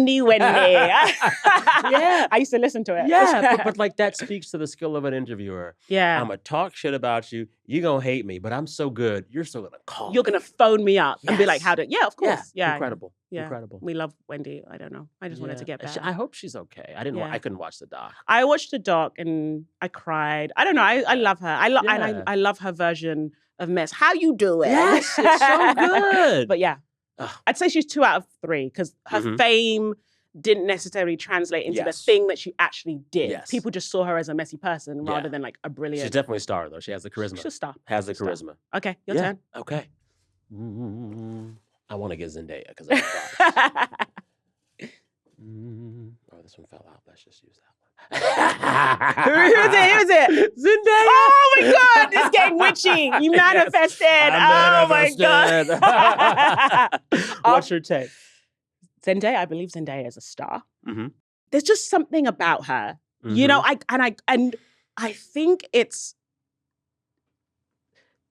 I used to listen to it. Yeah, but like that speaks to the skill of an interviewer. Yeah. I'm going to talk shit about you. You're going to hate me, but I'm so good. You're still going to call You're going to phone me up and be like, yeah, of course. Yeah. Incredible. Yeah. Incredible. We love Wendy. I don't know. I just wanted to get better. I hope she's okay. I couldn't watch the doc. I watched the doc and I cried. I don't know. I love her. I love her version of Mess. How you do it? Yes, it's so good. But yeah, I'd say she's 2 out of 3 because her fame didn't necessarily translate into the thing that she actually did. Yes. People just saw her as a messy person rather than like a brilliant. She's definitely a star though. She has the charisma. She's a star. Has the charisma. Okay, your turn. Okay. I want to get Zendaya because I have oh, this one fell out. Let's just use that one. Who is it? Zendaya. Oh my God, it's getting witchy. You manifested. I manifested. Oh my God. What's your take? Zendaya, I believe Zendaya is a star. Mm-hmm. There's just something about her. You know, I think it's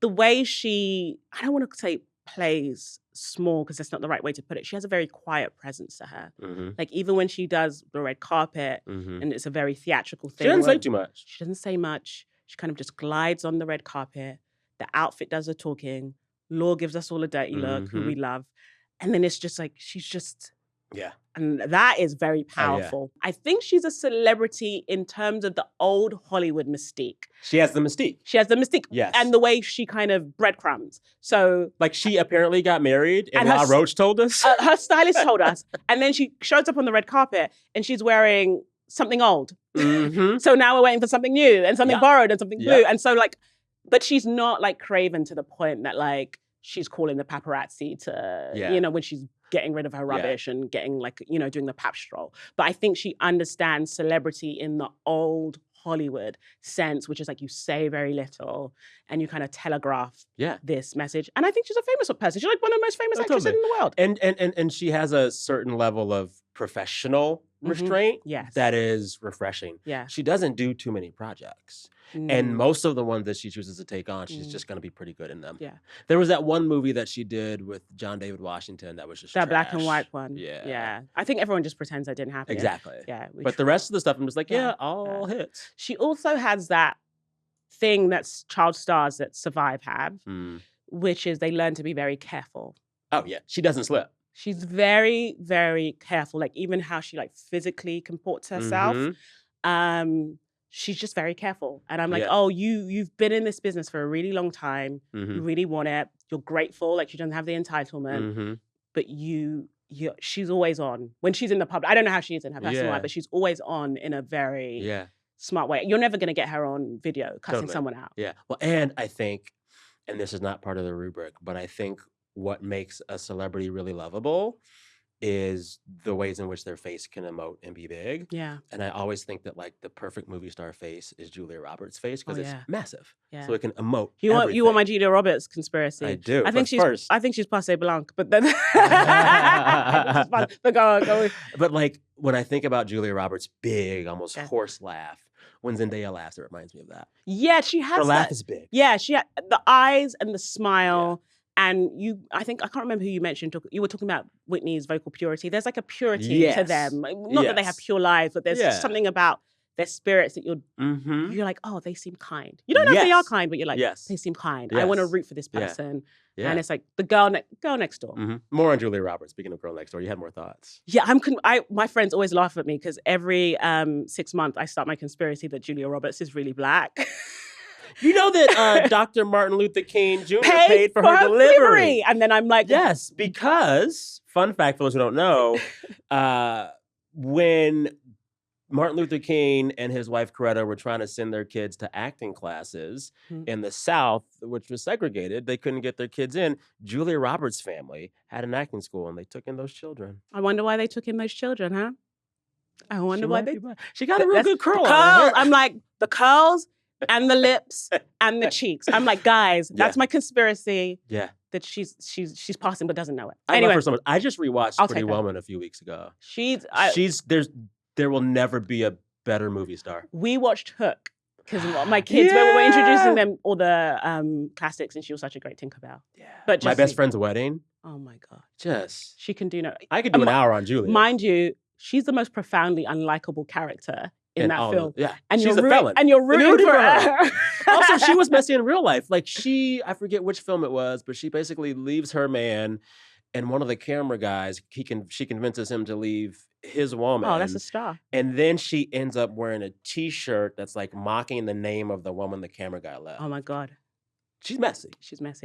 the way she, I don't want to say plays small because that's not the right way to put it. She has a very quiet presence to her. Like even when she does the red carpet and it's a very theatrical thing. She doesn't say too much. She doesn't say much. She kind of just glides on the red carpet. The outfit does the talking. Law gives us all a dirty look, who we love. And then it's just like, she's just... Yeah. And that is very powerful. I think she's a celebrity in terms of the old Hollywood mystique. She has the mystique. Yes. And the way she kind of breadcrumbs. So... Like she apparently got married and La Roche told us? Her stylist told us. And then she shows up on the red carpet and she's wearing something old. So now we're waiting for something new and something borrowed and something blue. And so like, but she's not like craven to the point that like she's calling the paparazzi to, you know, when she's getting rid of her rubbish and getting like, you know, doing the pap stroll. But I think she understands celebrity in the old Hollywood sense, which is like you say very little and you kind of telegraph this message. And I think she's a famous person. She's like one of the most famous actresses in the world. And she has a certain level of professional restraint that is refreshing. Yeah. She doesn't do too many projects. And most of the ones that she chooses to take on, she's just going to be pretty good in them. Yeah. There was that one movie that she did with John David Washington that was just that trash. black and white one. Yeah. Yeah. I think everyone just pretends that didn't happen. Exactly. Yeah. But the rest of the stuff, I'm just like, all hits. She also has that thing that child stars that survive have, which is they learn to be very careful. Oh, yeah. She doesn't slip. She's very, very careful. Like even how she like physically comports herself. She's just very careful. And I'm like, oh, you've been in this business for a really long time. You really want it. You're grateful. Like she doesn't have the entitlement. But she's always on. When she's in the public, I don't know how she is in her personal life, but she's always on in a very smart way. You're never going to get her on video cussing someone out. Yeah. Well, and I think, and this is not part of the rubric, but I think what makes a celebrity really lovable is the ways in which their face can emote and be big. Yeah. And I always think that like the perfect movie star face is Julia Roberts' face because it's massive. Yeah. So it can emote. You want my Julia Roberts conspiracy? I do. I think she's passe blanc, but then but go. But like when I think about Julia Roberts' big, almost hoarse laugh, when Zendaya laughs, it reminds me of that. Yeah, she has her laugh is big. Yeah, she had the eyes and the smile. Yeah. And I can't remember who you mentioned. You were talking about Whitney's vocal purity. There's like a purity to them. Not that they have pure lives, but there's something about their spirits that you're like, oh, they seem kind. You don't know if they are kind, but you're like, they seem kind. I want to root for this person. Yeah. And it's like the girl next door. Mm-hmm. More on Julia Roberts. Speaking of girl next door, you had more thoughts. Yeah, my friends always laugh at me because every 6 months I start my conspiracy that Julia Roberts is really black. You know that Dr. Martin Luther King Jr. paid for her delivery. And then I'm like... Yes, because, fun fact for those who don't know, when Martin Luther King and his wife Coretta were trying to send their kids to acting classes in the South, which was segregated, they couldn't get their kids in. Julia Roberts' family had an acting school and they took in those children. I wonder why they took in those children, huh? I wonder why they... She got a real good curl on her. I'm like, the curls... and the lips and the cheeks. I'm like, guys, that's my conspiracy. Yeah. That she's passing but doesn't know it. I love her so much. I just rewatched Pretty Woman a few weeks ago. There will never be a better movie star. We watched Hook because my kids were introducing them all the classics, and she was such a great Tinkerbell. Yeah. But My Best Friend's Wedding. Oh my God. She can do no. I could do an hour on Julia. Mind you, she's the most profoundly unlikable character in that film. And she's a felon. And you're rooting for her. Also, she was messy in real life. Like I forget which film it was, but she basically leaves her man, and one of the camera guys, she convinces him to leave his woman. Oh, that's a star. And then she ends up wearing a T-shirt that's like mocking the name of the woman the camera guy left. Oh my God. She's messy.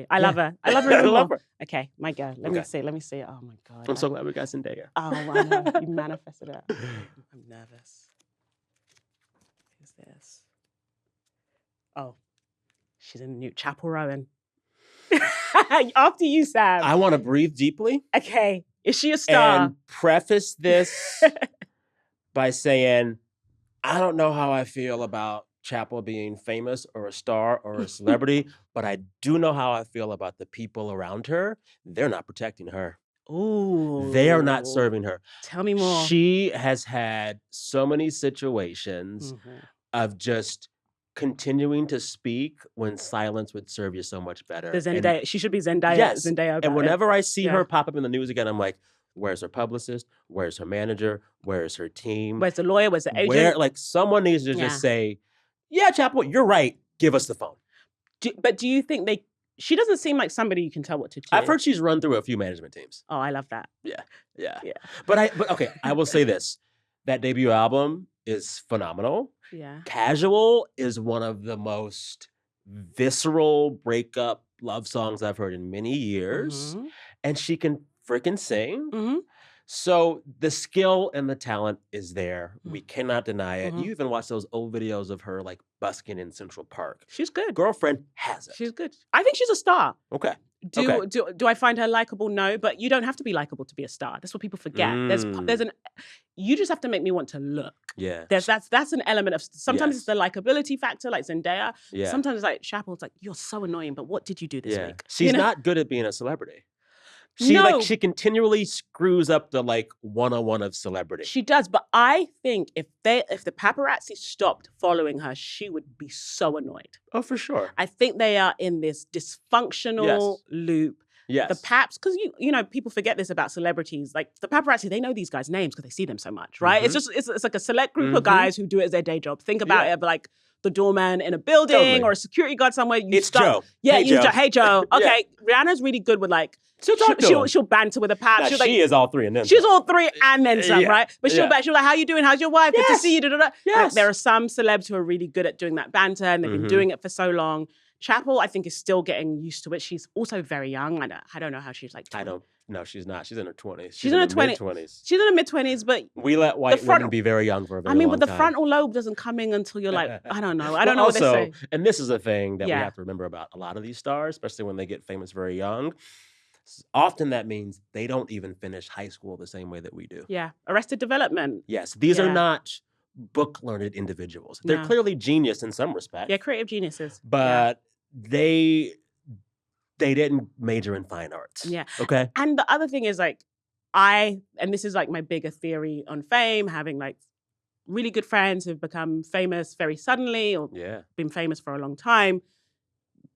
I love her. I love her. I love her. Okay, my girl. Let me see. Oh my God. I'm so glad we got Zendaya. Oh, I know. You manifested it. I'm nervous. Who's this? Oh, she's in the new Chappell Roan. After you, Sam. I want to breathe deeply. Okay. Is she a star? And preface this by saying, I don't know how I feel about Chappell being famous or a star or a celebrity, but I do know how I feel about the people around her. They're not protecting her. Ooh. They are not serving her. Tell me more. She has had so many situations of just continuing to speak when silence would serve you so much better. The Zendaya. She should be Zendaya. Yes. Zendaya. And whenever I see her pop up in the news again, I'm like, where's her publicist? Where's her manager? Where's her team? Where's the lawyer? Where's the agent? Someone needs to just say, yeah, Chappell, you're right. Give us the phone. But do you think she doesn't seem like somebody you can tell what to do. I've heard she's run through a few management teams. Oh, I love that. Yeah. But okay, I will say this. That debut album is phenomenal. Yeah. Casual is one of the most visceral breakup love songs I've heard in many years. And she can freaking sing. So the skill and the talent is there. We cannot deny it. You even watch those old videos of her like busking in Central Park. She's good. Girlfriend has it. She's good. I think she's a star. Okay. Do I find her likable? No, but you don't have to be likable to be a star. That's what people forget. You just have to make me want to look. Yeah. That's an element of, sometimes it's the likability factor, like Zendaya. Yeah. Sometimes it's like Chappell's like, you're so annoying, but what did you do this week? She's not good at being a celebrity. She continually screws up the 101 of celebrity. She does, but I think if the paparazzi stopped following her, she would be so annoyed. Oh, for sure. I think they are in this dysfunctional loop. Yes. The paps, because you know, people forget this about celebrities. Like the paparazzi, they know these guys' names because they see them so much, right? It's like a select group of guys who do it as their day job. Think about it, like the doorman in a building or a security guard somewhere. Joe. Yeah, hey Joe. Okay, Rihanna's really good with she'll banter with a pap. She is all three and then she's all three and then some, right? But she'll like, how you doing? How's your wife? Good to see you. Yes. Like, there are some celebs who are really good at doing that banter and they've been doing it for so long. Chappell, I think, is still getting used to it. She's also very young. I don't know how she's like 20. I don't. No, she's not. She's in her 20s. She's in her mid-20s. She's in her mid-20s, but we let white women be very young for a very long time. But the frontal lobe doesn't come in until you're like, I don't know. I don't know what they say. And this is a thing that we have to remember about a lot of these stars, especially when they get famous very young. Often that means they don't even finish high school the same way that we do. Yeah. Arrested Development. Yes, these are not book-learned individuals. They're clearly genius in some respect. Yeah, creative geniuses. But they didn't major in fine arts. Yeah. Okay? And the other thing is like, and this is like my bigger theory on fame, having like really good friends who've become famous very suddenly or been famous for a long time.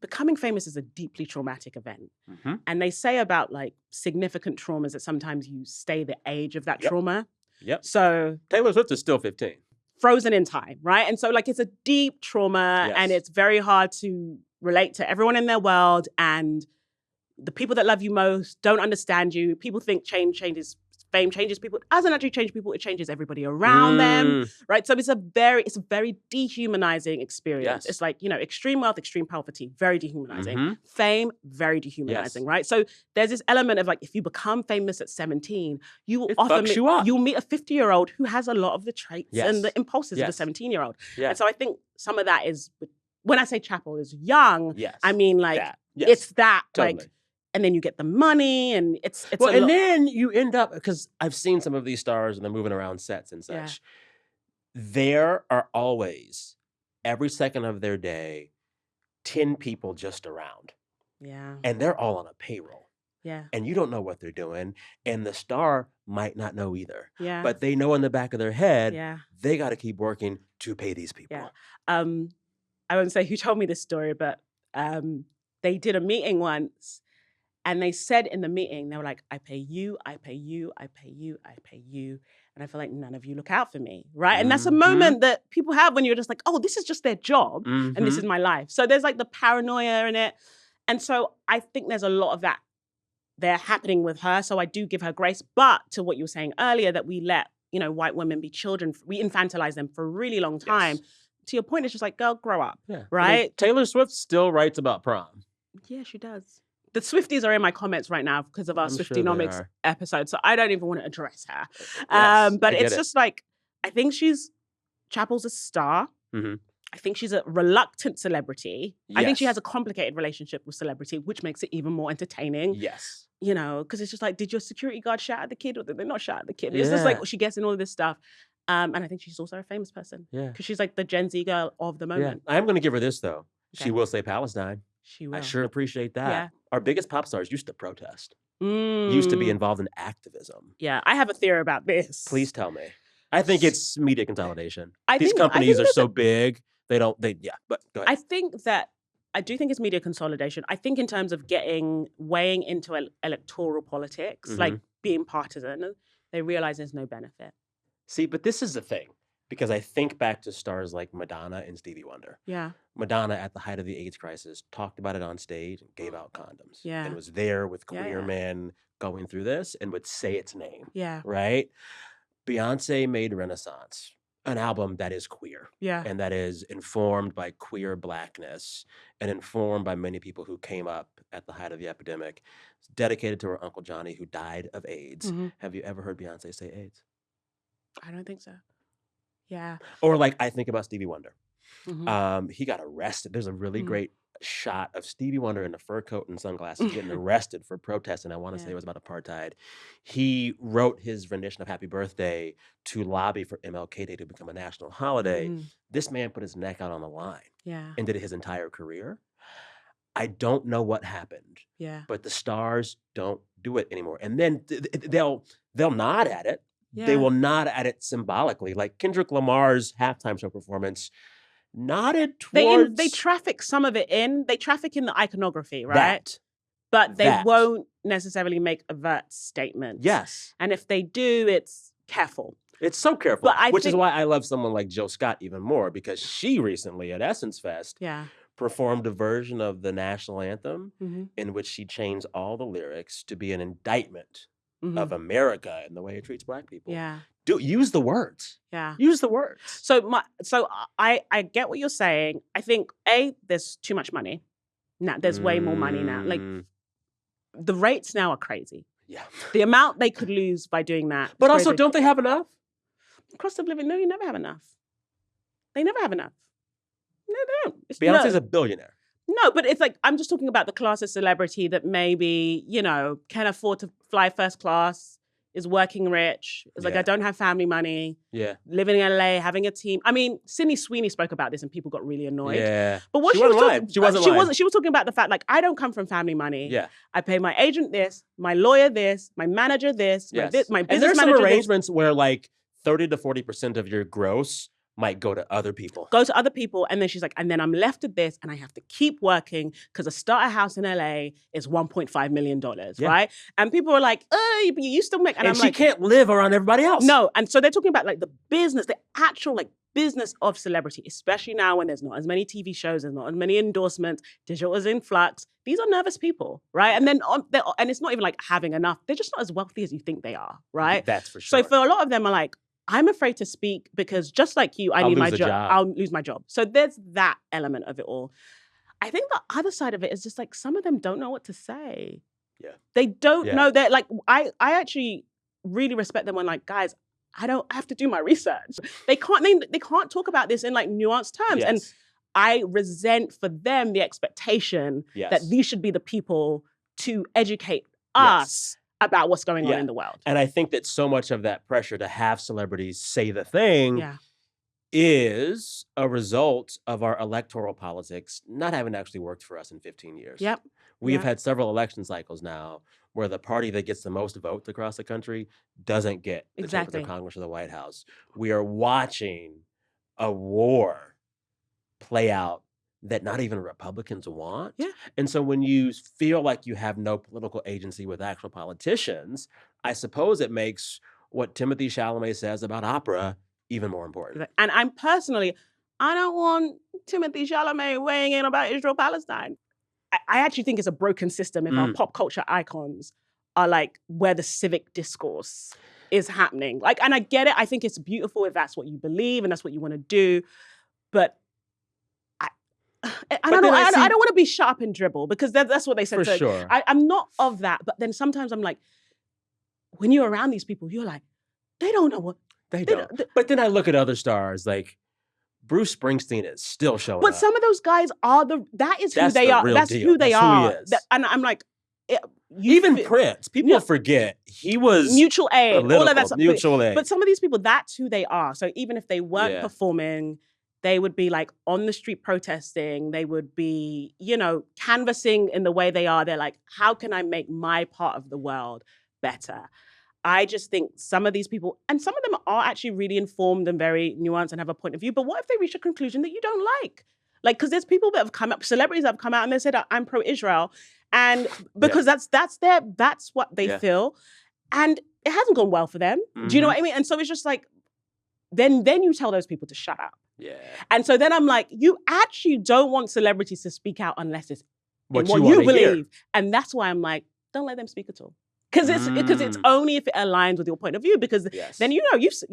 Becoming famous is a deeply traumatic event. Mm-hmm. And they say about like significant traumas that sometimes you stay the age of that trauma. Yep. So Taylor Swift is still 15. Frozen in time, right? And so like it's a deep trauma and it's very hard to relate to everyone in their world, and the people that love you most don't understand you. People think fame changes people. It doesn't actually change people, it changes everybody around them, right? So it's a very dehumanizing experience. It's like, extreme wealth, extreme poverty, very dehumanizing. Mm-hmm. Fame, very dehumanizing, right? So there's this element of like, if you become famous at 17, you will you'll meet a 50-year-old who has a lot of the traits and the impulses of a 17-year-old. And so I think some of that is, when I say Chappell is young, I mean like, it's that like, and then you get the money, and it's and then you end up, because I've seen some of these stars and they're moving around sets and such. There are always, every second of their day, 10 people just around. Yeah. And they're all on a payroll. Yeah. And you don't know what they're doing. And the star might not know either. Yeah. But they know in the back of their head, they got to keep working to pay these people. Yeah. I won't say who told me this story, but they did a meeting once. And they said in the meeting, they were like, I pay you, I pay you, I pay you, I pay you. And I feel like none of you look out for me, right? And that's a moment that people have when you're just like, oh, this is just their job and this is my life. So there's like the paranoia in it. And so I think there's a lot of that there happening with her. So I do give her grace. But to what you were saying earlier, that we let, white women be children, we infantilize them for a really long time. Yes. To your point, it's just like, girl, grow up, right? I mean, Taylor Swift still writes about prom. Yeah, she does. The Swifties are in my comments right now because of our Swiftynomics episode, so I don't even want to address her. But it's just like, I think Chappell's a star. Mm-hmm. I think she's a reluctant celebrity. Yes. I think she has a complicated relationship with celebrity, which makes it even more entertaining. Yes. Because it's just like, did your security guard shout at the kid or did they not shout at the kid? It's just like, she gets in all of this stuff. And I think she's also a famous person. Yeah. Because she's like the Gen Z girl of the moment. Yeah. I'm going to give her this, though. Okay. She will say Palestine. She will. I sure appreciate that. Yeah. Our biggest pop stars used to protest. Used to be involved in activism. Yeah, I have a theory about this. Please tell me. I think it's media consolidation. These companies are so big, but go ahead. I do think it's media consolidation. I think in terms of weighing into electoral politics, like being partisan, they realize there's no benefit. See, but this is the thing. Because I think back to stars like Madonna and Stevie Wonder. Yeah. Madonna, at the height of the AIDS crisis, talked about it on stage and gave out condoms. Yeah. And was there with queer men going through this and would say its name. Yeah. Right? Beyonce made Renaissance, an album that is queer. Yeah. And that is informed by queer Blackness and informed by many people who came up at the height of the epidemic. It's dedicated to her Uncle Johnny, who died of AIDS. Mm-hmm. Have you ever heard Beyonce say AIDS? I don't think so. Yeah. Or like, I think about Stevie Wonder. Mm-hmm. He got arrested. There's a really great shot of Stevie Wonder in a fur coat and sunglasses getting arrested for protesting. I want to say it was about apartheid. He wrote his rendition of Happy Birthday to lobby for MLK Day to become a national holiday. This man put his neck out on the line and did it his entire career. I don't know what happened. Yeah. But the stars don't do it anymore. And then they'll nod at it. Yeah. They will nod at it symbolically. Like Kendrick Lamar's halftime show performance nodded towards... They traffic some of it in. They traffic in the iconography, right? But they won't necessarily make overt statements. Yes. And if they do, it's careful. It's so careful. Which is why I love someone like Jill Scott even more, because she recently at Essence Fest performed a version of the national anthem in which she changed all the lyrics to be an indictment of America and the way it treats Black people. Yeah. Use the words. Yeah. Use the words. So I get what you're saying. I think there's too much money. Now there's way more money now. Like the rates now are crazy. Yeah. The amount they could lose by doing that. But also, don't they have enough? Cost of living, no, you never have enough. They never have enough. No, they don't. Beyonce's a billionaire. No, but it's like, I'm just talking about the class of celebrity that maybe, you know, can afford to fly first class, is working rich. It's like, I don't have family money. Yeah. Living in LA, having a team. I mean, Sweeney spoke about this and people got really annoyed. Yeah. But what she was talking about the fact, like, I don't come from family money. Yeah. I pay my agent this, my lawyer this, my manager this, my business manager and there's some arrangements where like 30 to 40% of your gross might go to other people. And then she's like, and then I'm left with this and I have to keep working because a starter house in LA is $1.5 million, right? And people are like, oh, but you still make... And she can't live around everybody else. No, and so they're talking about like the business, the actual like business of celebrity, especially now when there's not as many TV shows, there's not as many endorsements, digital is in flux. These are nervous people, right? And then, and it's not even like having enough. They're just not as wealthy as you think they are, right? That's for sure. So for a lot of them are like, I'm afraid to speak because just like you, I need my job. I'll lose my job. So there's that element of it all. I think the other side of it is just like some of them don't know what to say. Yeah. They don't know. They're like, I actually really respect them when like, guys, I have to do my research. They can't talk about this in like nuanced terms. And I resent for them the expectation that these should be the people to educate us about what's going on in the world. And I think that so much of that pressure to have celebrities say the thing is a result of our electoral politics not having actually worked for us in 15 years. Yep. We've had several election cycles now where the party that gets the most votes across the country doesn't get the chambers of Congress or the White House. We are watching a war play out that not even Republicans want. Yeah. And so when you feel like you have no political agency with actual politicians, I suppose it makes what Timothée Chalamet says about opera even more important. And I'm personally, I don't want Timothée Chalamet weighing in about Israel-Palestine. I actually think it's a broken system if our pop culture icons are like where the civic discourse is happening. Like, and I get it. I think it's beautiful if that's what you believe and that's what you want to do. But I don't want to be sharp and dribble because that's what they said. For sure. I'm not of that. But then sometimes I'm like, when you're around these people, you're like, they don't know what. They don't. But then I look at other stars like Bruce Springsteen is still showing up. But some of those guys are that's who they are. That's who they are. And I'm like, even Prince, people forget he was mutual aid, all of that stuff. Mutual aid. But some of these people, that's who they are. So even if they weren't performing, they would be like on the street protesting. They would be, you know, canvassing in the way they are. They're like, how can I make my part of the world better? I just think some of these people, and some of them are actually really informed and very nuanced and have a point of view, but what if they reach a conclusion that you don't like? Like, because there's people that have come up, celebrities that have come out and they said, I'm pro-Israel. And because that's what they feel. And it hasn't gone well for them. Do you know what I mean? And so it's just like, then you tell those people to shut up. Yeah. And so then I'm like, you actually don't want celebrities to speak out unless it's what you believe. Hear. And that's why I'm like, don't let them speak at all. Because it's only if it aligns with your point of view. Because then you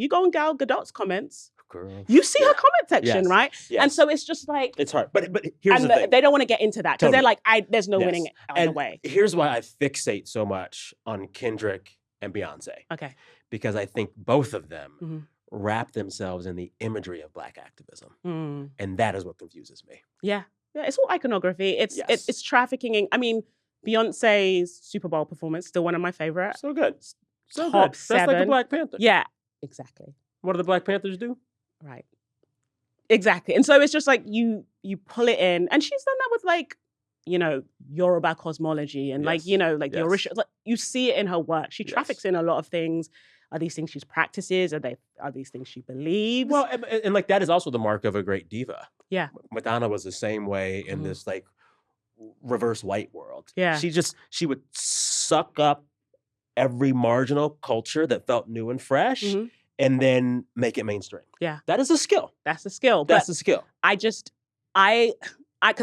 go on Gal Gadot's comments. Girl. You see her comment section, right? Yes. And so it's just like it's hard. But here's the thing. They don't want to get into that because they're like, there's no winning either way. Here's why I fixate so much on Kendrick and Beyonce. Okay. Because I think both of them wrap themselves in the imagery of Black activism, and that is what confuses me. Yeah, it's all iconography. It's trafficking. I mean, Beyonce's Super Bowl performance, still one of my favorites. So good. So Top good. 7. That's like the Black Panther. Yeah, exactly. What do the Black Panthers do? Right. Exactly. And so it's just like you pull it in. And she's done that with like, you know, Yoruba cosmology and like, you know, like the Orisha. Like, you see it in her work. She traffics in a lot of things. Are these things she practices? Are these things she believes? Well, and like that is also the mark of a great diva. Yeah. Madonna was the same way in this like reverse white world. Yeah. She would suck up every marginal culture that felt new and fresh and then make it mainstream. Yeah. That is a skill. That's a skill. That's a skill. Because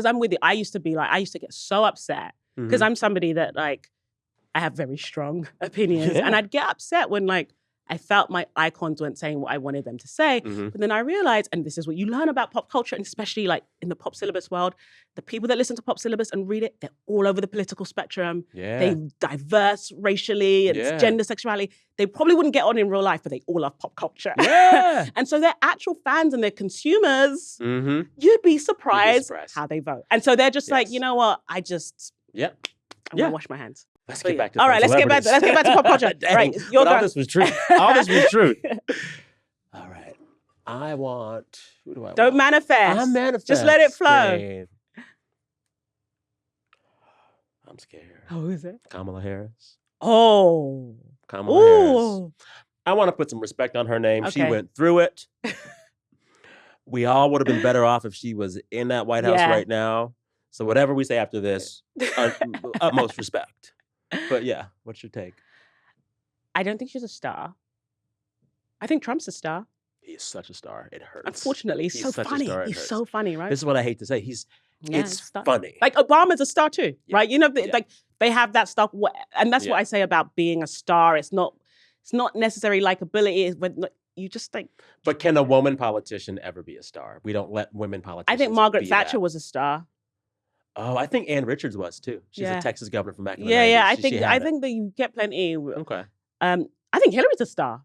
I'm with you. I used to get so upset because I'm somebody that like, I have very strong opinions and I'd get upset when like I felt my icons weren't saying what I wanted them to say. Mm-hmm. But then I realized, and this is what you learn about pop culture, and especially like in the pop syllabus world, the people that listen to pop syllabus and read it, they're all over the political spectrum. Yeah. They diverse racially and gender, sexuality. They probably wouldn't get on in real life, but they all love pop culture. Yeah. And so they're actual fans and they're consumers. Mm-hmm. You'd be surprised how they vote. And so they're just like, you know what? I'm gonna wash my hands. Let's get back to all right. Let's get back to pop culture. Right, all this was true. All this was true. All right. Who do I want? Don't manifest. I'm manifesting. Just let it flow. I'm scared. Oh, who is it? Kamala Harris. Oh. Kamala Harris. I want to put some respect on her name. Okay. She went through it. We all would have been better off if she was in that White House right now. So whatever we say after this, utmost respect. But yeah, what's your take? I don't think she's a star. I think Trump's a star. He is such a star. It hurts. Unfortunately, he's so funny. He's so funny, right? This is what I hate to say. It's funny. Like Obama's a star too, right? You know, like they have that stuff, and that's what I say about being a star. It's not necessarily likability. It's when you just like. But can a woman politician ever be a star? We don't let women politicians. I think Margaret Thatcher was a star. Oh, I think Ann Richards was too. She's a Texas governor from back in the 90s. Yeah. I think that you get plenty. Okay. I think Hillary's a star.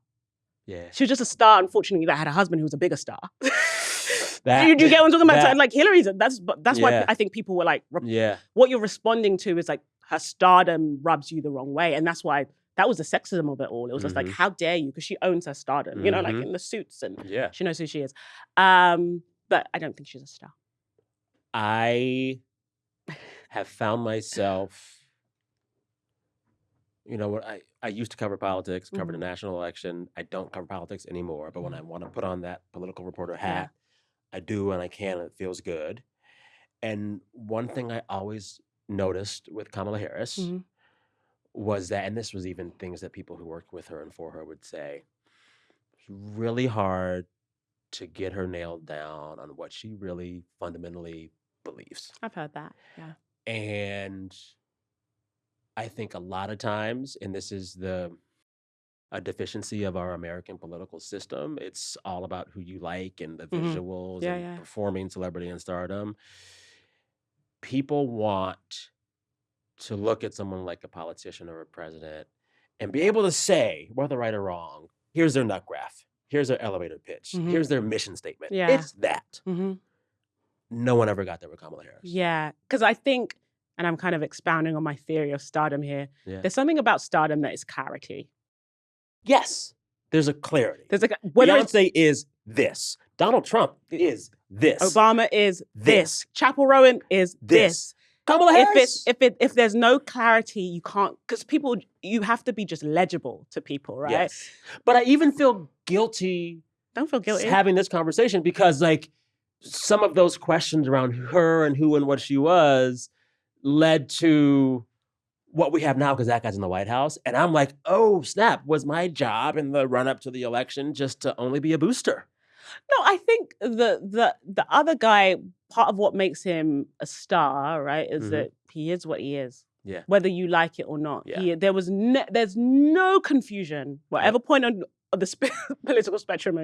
Yeah. She was just a star, unfortunately, that had a husband who was a bigger star. Do you get what I'm talking about? So, like Hillary's, that's why I think people were like, what you're responding to is like her stardom rubs you the wrong way. And that's why that was the sexism of it all. It was just like, how dare you? Because she owns her stardom, you know, like in the suits and she knows who she is. But I don't think she's a star. I have found myself, you know what, I used to cover politics, covered a national election. I don't cover politics anymore, but when I want to put on that political reporter hat, I do and I can, and it feels good. And one thing I always noticed with Kamala Harris was that, and this was even things that people who worked with her and for her would say, it's really hard to get her nailed down on what she really fundamentally believes. I've heard that, yeah. And I think a lot of times, and this is a deficiency of our American political system, it's all about who you like and the visuals and performing celebrity and stardom. People want to look at someone like a politician or a president and be able to say, whether right or wrong, here's their nut graph, here's their elevator pitch, here's their mission statement. Yeah. It's that. No one ever got there with Kamala Harris. Yeah, because I think, and I'm kind of expounding on my theory of stardom here, there's something about stardom that is clarity. Yes, there's a clarity. There's like Beyonce is this. Donald Trump is this. Obama is this. Chappell Roan is this. Kamala Harris. If there's no clarity, you can't, because you have to be just legible to people, right? Yes. But I even feel guilty. Don't feel guilty. Having this conversation because like some of those questions around her and who and what she was led to what we have now because that guy's in the White House. And I'm like, oh, snap. Was my job in the run-up to the election just to only be a booster? No, I think the other guy, part of what makes him a star, right, is that he is what he is. Yeah. Whether you like it or not. Yeah. There's no confusion, whatever point on the political spectrum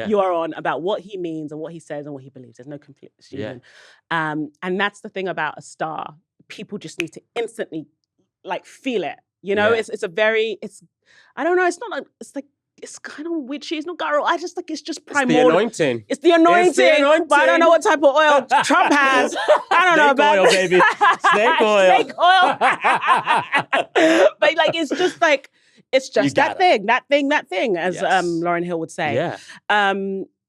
you are on, about what he means and what he says and what he believes. There's no confusion. Yeah. And that's the thing about a star. People just need to instantly like feel it. You know, it's I don't know, it's kind of witchy. It's not guttural. I just it's just primordial. It's the anointing. It's the anointing. But I don't know what type of oil Trump has. I don't know about oil, baby. Snake oil. Snake oil. But like, it's just like, it's just that thing, as Lauryn Hill would say. Yeah.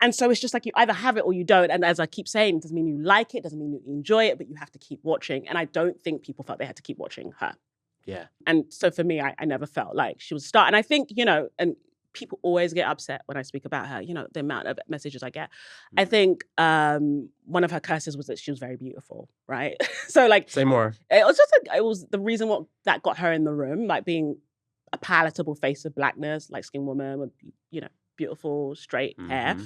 And so it's just like you either have it or you don't. And as I keep saying, it doesn't mean you like it, doesn't mean you enjoy it, but you have to keep watching. And I don't think people felt they had to keep watching her. Yeah. And so for me, I never felt like she was a star. And I think, you know, and people always get upset when I speak about her, you know, the amount of messages I get. I think one of her curses was that she was very beautiful, right? So like... Say more. It was just it was the reason that got her in the room, like being a palatable face of blackness, light-skinned woman with, you know, beautiful straight hair.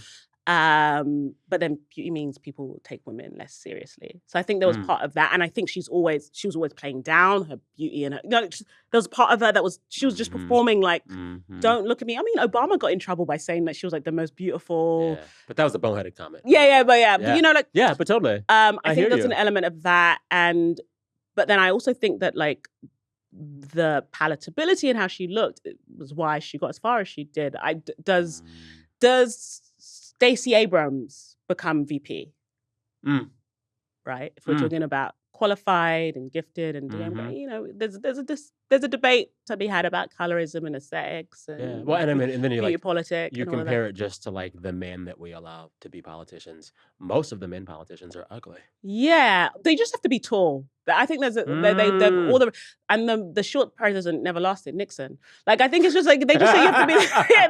But then beauty means people take women less seriously. So I think there was part of that. And I think she was always playing down her beauty and her, there was part of her that she was just performing like, don't look at me. I mean, Obama got in trouble by saying that she was like the most beautiful. Yeah, but that was a boneheaded comment. But you know, like. Yeah, but totally. I think there's an element of that. But then I also think that like the palatability and how she looked was why she got as far as she did. Does Stacey Abrams become VP? Right? If we're talking about qualified and gifted and you know, there's a debate to be had about colorism and aesthetics and and then you like politics. You compare it just to like the men that we allow to be politicians. Most of the men politicians are ugly. Yeah, they just have to be tall. I think there's the short president never lasted, Nixon. Like I think it's just like they just say you have to be.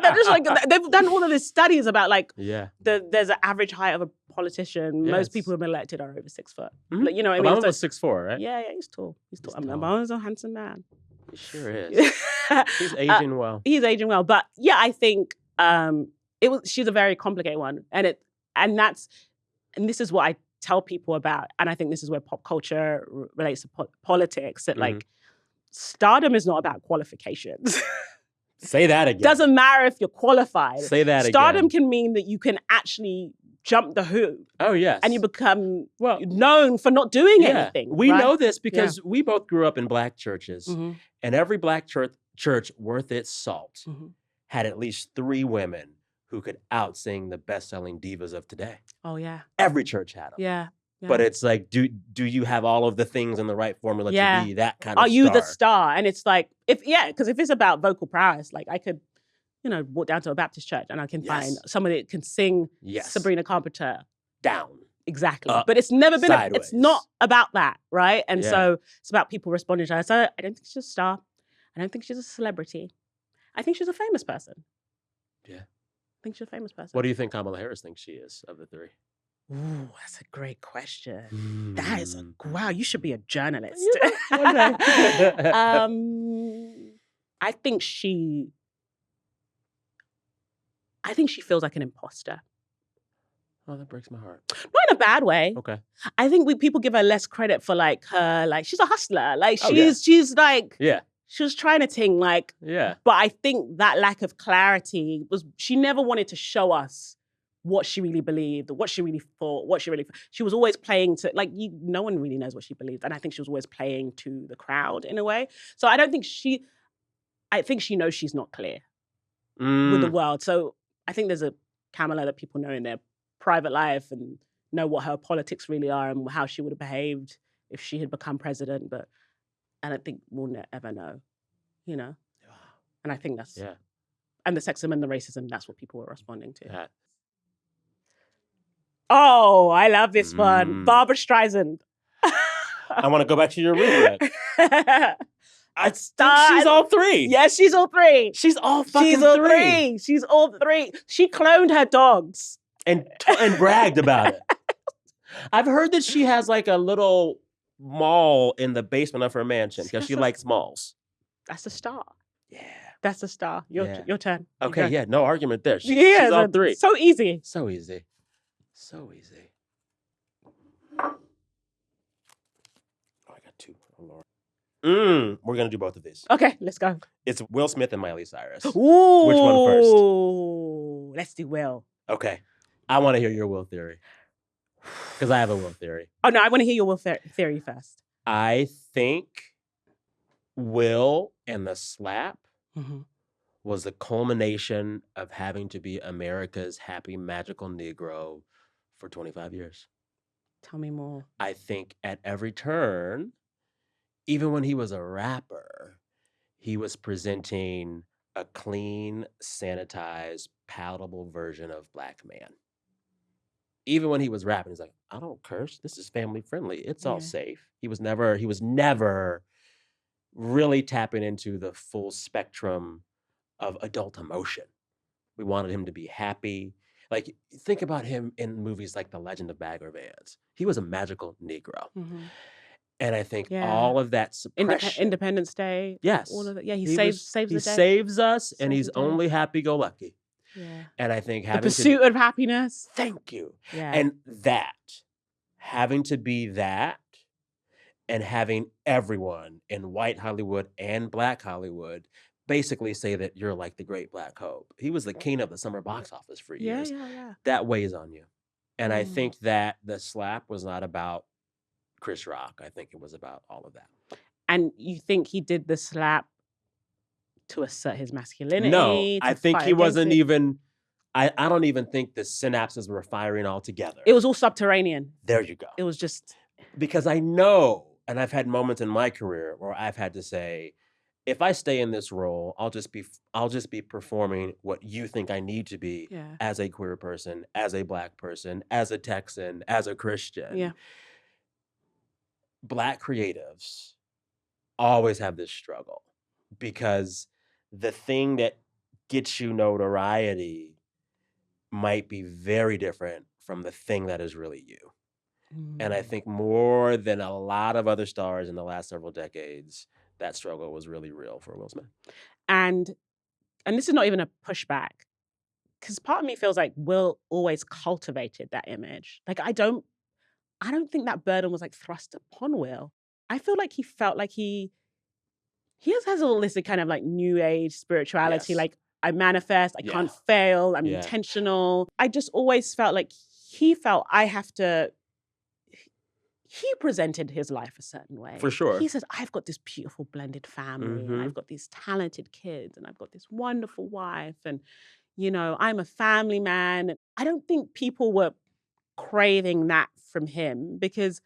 They're just like they've done all of these studies about like there's an average height of a politician. Yes. Most people who have been elected are over 6 foot. Like, you know what I mean? Obama was 6'4", right? Yeah, he's tall. He's tall. Obama's a handsome man. He sure is. He's aging well. He's aging well, but yeah, I think she's a very complicated one, and this is what I tell people about, and I think this is where pop culture relates to politics. That like stardom is not about qualifications. Say that again. Doesn't matter if you're qualified. Say that again. Stardom can mean that you can actually jump the hoop. Oh, yes. And you become known for not doing anything. We know this because we both grew up in Black churches. And every Black church worth its salt had at least 3 women who could out-sing the best-selling divas of today. Oh, yeah. Every church had them. Yeah. But it's like, do you have all of the things in the right formula to be that kind of star? Are you the star? And it's like, because if it's about vocal prowess, like I could, you know, walk down to a Baptist church and I can find somebody that can sing Sabrina Carpenter. Down. Exactly. But it's never been, it's not about that, right? And so it's about people responding to her. So I don't think she's a star. I don't think she's a celebrity. I think she's a famous person. Yeah. I think she's a famous person. What do you think Kamala Harris thinks she is of the 3? Ooh, that's a great question. That is wow, you should be a journalist. One day. I think she feels like an imposter. Oh, that breaks my heart. Not in a bad way. Okay. I think people give her less credit for like her, like she's a hustler. Like she's like she was trying to ting like but I think that lack of clarity was she never wanted to show us what she really believed, what she really thought, she was always playing to, like, no one really knows what she believed. And I think she was always playing to the crowd in a way. So I think she knows she's not clear with the world. So I think there's a Kamala that people know in their private life and know what her politics really are and how she would have behaved if she had become president. But I don't think we'll ever know, you know? And I think that's, and the sexism and the racism, that's what people were responding to. Yeah. Oh, I love this one. Barbra Streisand. I want to go back to your rubric. She's all 3. Yes, she's all 3. She's all fucking 3. She's all 3. She cloned her dogs. And bragged about it. I've heard that she has like a little mall in the basement of her mansion because she likes malls. That's a star. Yeah. That's a star. Your turn. Okay, no argument there. She's all 3. So easy. So easy. So easy. Oh, I got 2. Oh, Lord. We're going to do both of these. Okay, let's go. It's Will Smith and Miley Cyrus. Ooh. Which one first? Let's do Will. Okay. I want to hear your Will theory. Because I have a Will theory. Oh, no, I want to hear your Will theory first. I think Will and the slap was the culmination of having to be America's happy, magical Negro for 25 years. Tell me more. I think at every turn, even when he was a rapper, he was presenting a clean, sanitized, palatable version of Black man. Even when he was rapping, he's like, I don't curse. This is family friendly. It's all safe. He was never really tapping into the full spectrum of adult emotion. We wanted him to be happy. Like, think about him in movies like The Legend of Bagger Vance. He was a magical Negro. And I think all of that suppression. Independence Day. Yes. All of that. Yeah, he saves the day. He saves us, and he's only happy-go-lucky. Yeah. And I think The pursuit of happiness. Thank you. Yeah. And having to be that, and having everyone in white Hollywood and Black Hollywood basically say that you're like the great Black Hope. He was the king of the summer box office for years. Yeah. That weighs on you. And I think that the slap was not about Chris Rock. I think it was about all of that. And you think he did the slap to assert his masculinity? No, I think he wasn't even... I don't even think the synapses were firing all together. It was all subterranean. There you go. It was just... Because I know, and I've had moments in my career where I've had to say, if I stay in this role, I'll just be performing what you think I need to be as a queer person, as a Black person, as a Texan, as a Christian. Yeah. Black creatives always have this struggle because the thing that gets you notoriety might be very different from the thing that is really you. And I think more than a lot of other stars in the last several decades, that struggle was really real for Will Smith. And this is not even a pushback, because part of me feels like Will always cultivated that image. Like, I don't think that burden was like thrust upon Will. I feel like he felt like he has all this kind of like new age spirituality. Like, I manifest, I can't fail, I'm intentional. I just always felt like he felt he presented his life a certain way. For sure. He says, I've got this beautiful blended family, and I've got these talented kids, and I've got this wonderful wife, and, you know, I'm a family man. I don't think people were craving that from him, because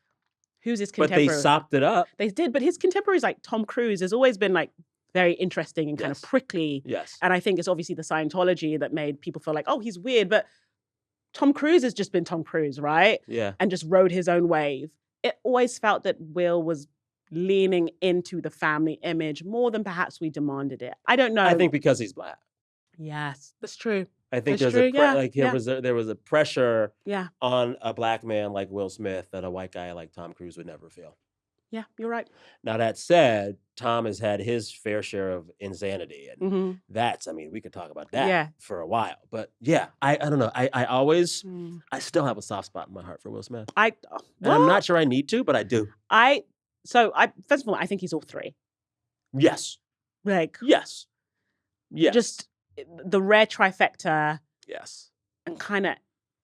who's his contemporary? But they sopped it up. They did, but his contemporaries like Tom Cruise has always been like very interesting and kind of prickly. Yes. And I think it's obviously the Scientology that made people feel like, oh, he's weird. But Tom Cruise has just been Tom Cruise, right? Yeah. And just rode his own wave. It always felt that Will was leaning into the family image more than perhaps we demanded it. I don't know. I think because he's Black. Yes, that's true. I think That's there true. was a pressure Yeah. on a Black man like Will Smith that a white guy like Tom Cruise would never feel. Yeah, you're right. Now, that said, Tom has had his fair share of insanity. And we could talk about that for a while. But yeah, I don't know. I still have a soft spot in my heart for Will Smith. And I'm not sure I need to, but I do. First of all, I think he's all three. Yes. Like, yes. Yes. Just the rare trifecta. Yes. And kind of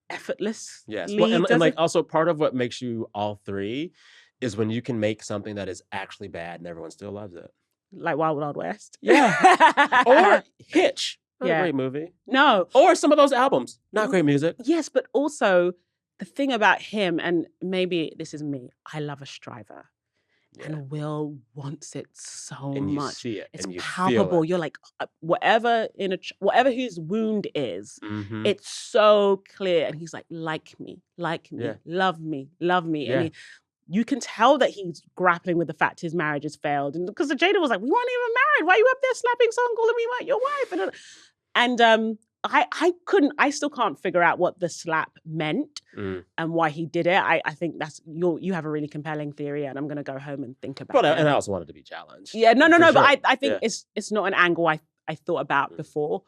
effortless. Yes. Well, and like also part of what makes you all three is when you can make something that is actually bad and everyone still loves it. Like Wild Wild West. Yeah. Or Hitch. Not a great movie. No. Or some of those albums. Not great music. Yes, but also the thing about him, and maybe this is me, I love a striver. Yeah. And Will wants it so and you much. See it, it's and you palpable. Feel it. You're like, whatever his wound is, it's so clear. And he's like me, love me. Yeah. And you can tell that he's grappling with the fact his marriage has failed. And because Jada was like, we weren't even married. Why are you up there slapping someone, calling me your wife? And I still can't figure out what the slap meant and why he did it. I think you have a really compelling theory, and I'm going to go home and think about it. And I also wanted to be challenged. Yeah, no, sure. but I think it's not an angle I thought about before.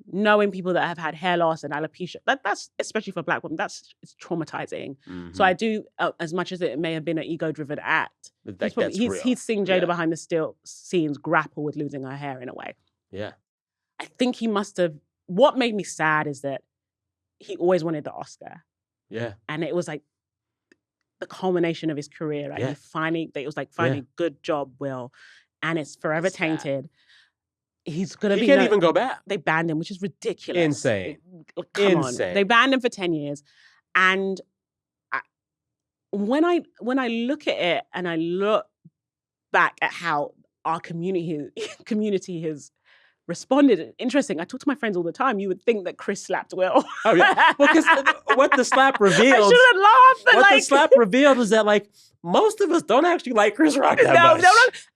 Knowing people that have had hair loss and alopecia, that's especially for Black women, it's traumatizing. So I do, as much as it may have been an ego-driven act, he's seen Jada behind the scenes grapple with losing her hair in a way. Yeah. I think he must have. What made me sad is that he always wanted the Oscar. Yeah. And it was like the culmination of his career. Right? Yeah. It was like, finally, good job, Will. And it's forever tainted. He's going to be... He can't even go back. They banned him, which is ridiculous. Insane. Come on. They banned him for 10 years. And when I look at it and I look back at how our community has responded, interesting. I talk to my friends all the time. You would think that Chris slapped Will. Oh, yeah. Well, because what the slap revealed... I shouldn't laugh, but what the slap revealed is that, like, most of us don't actually like Chris Rock that much. No.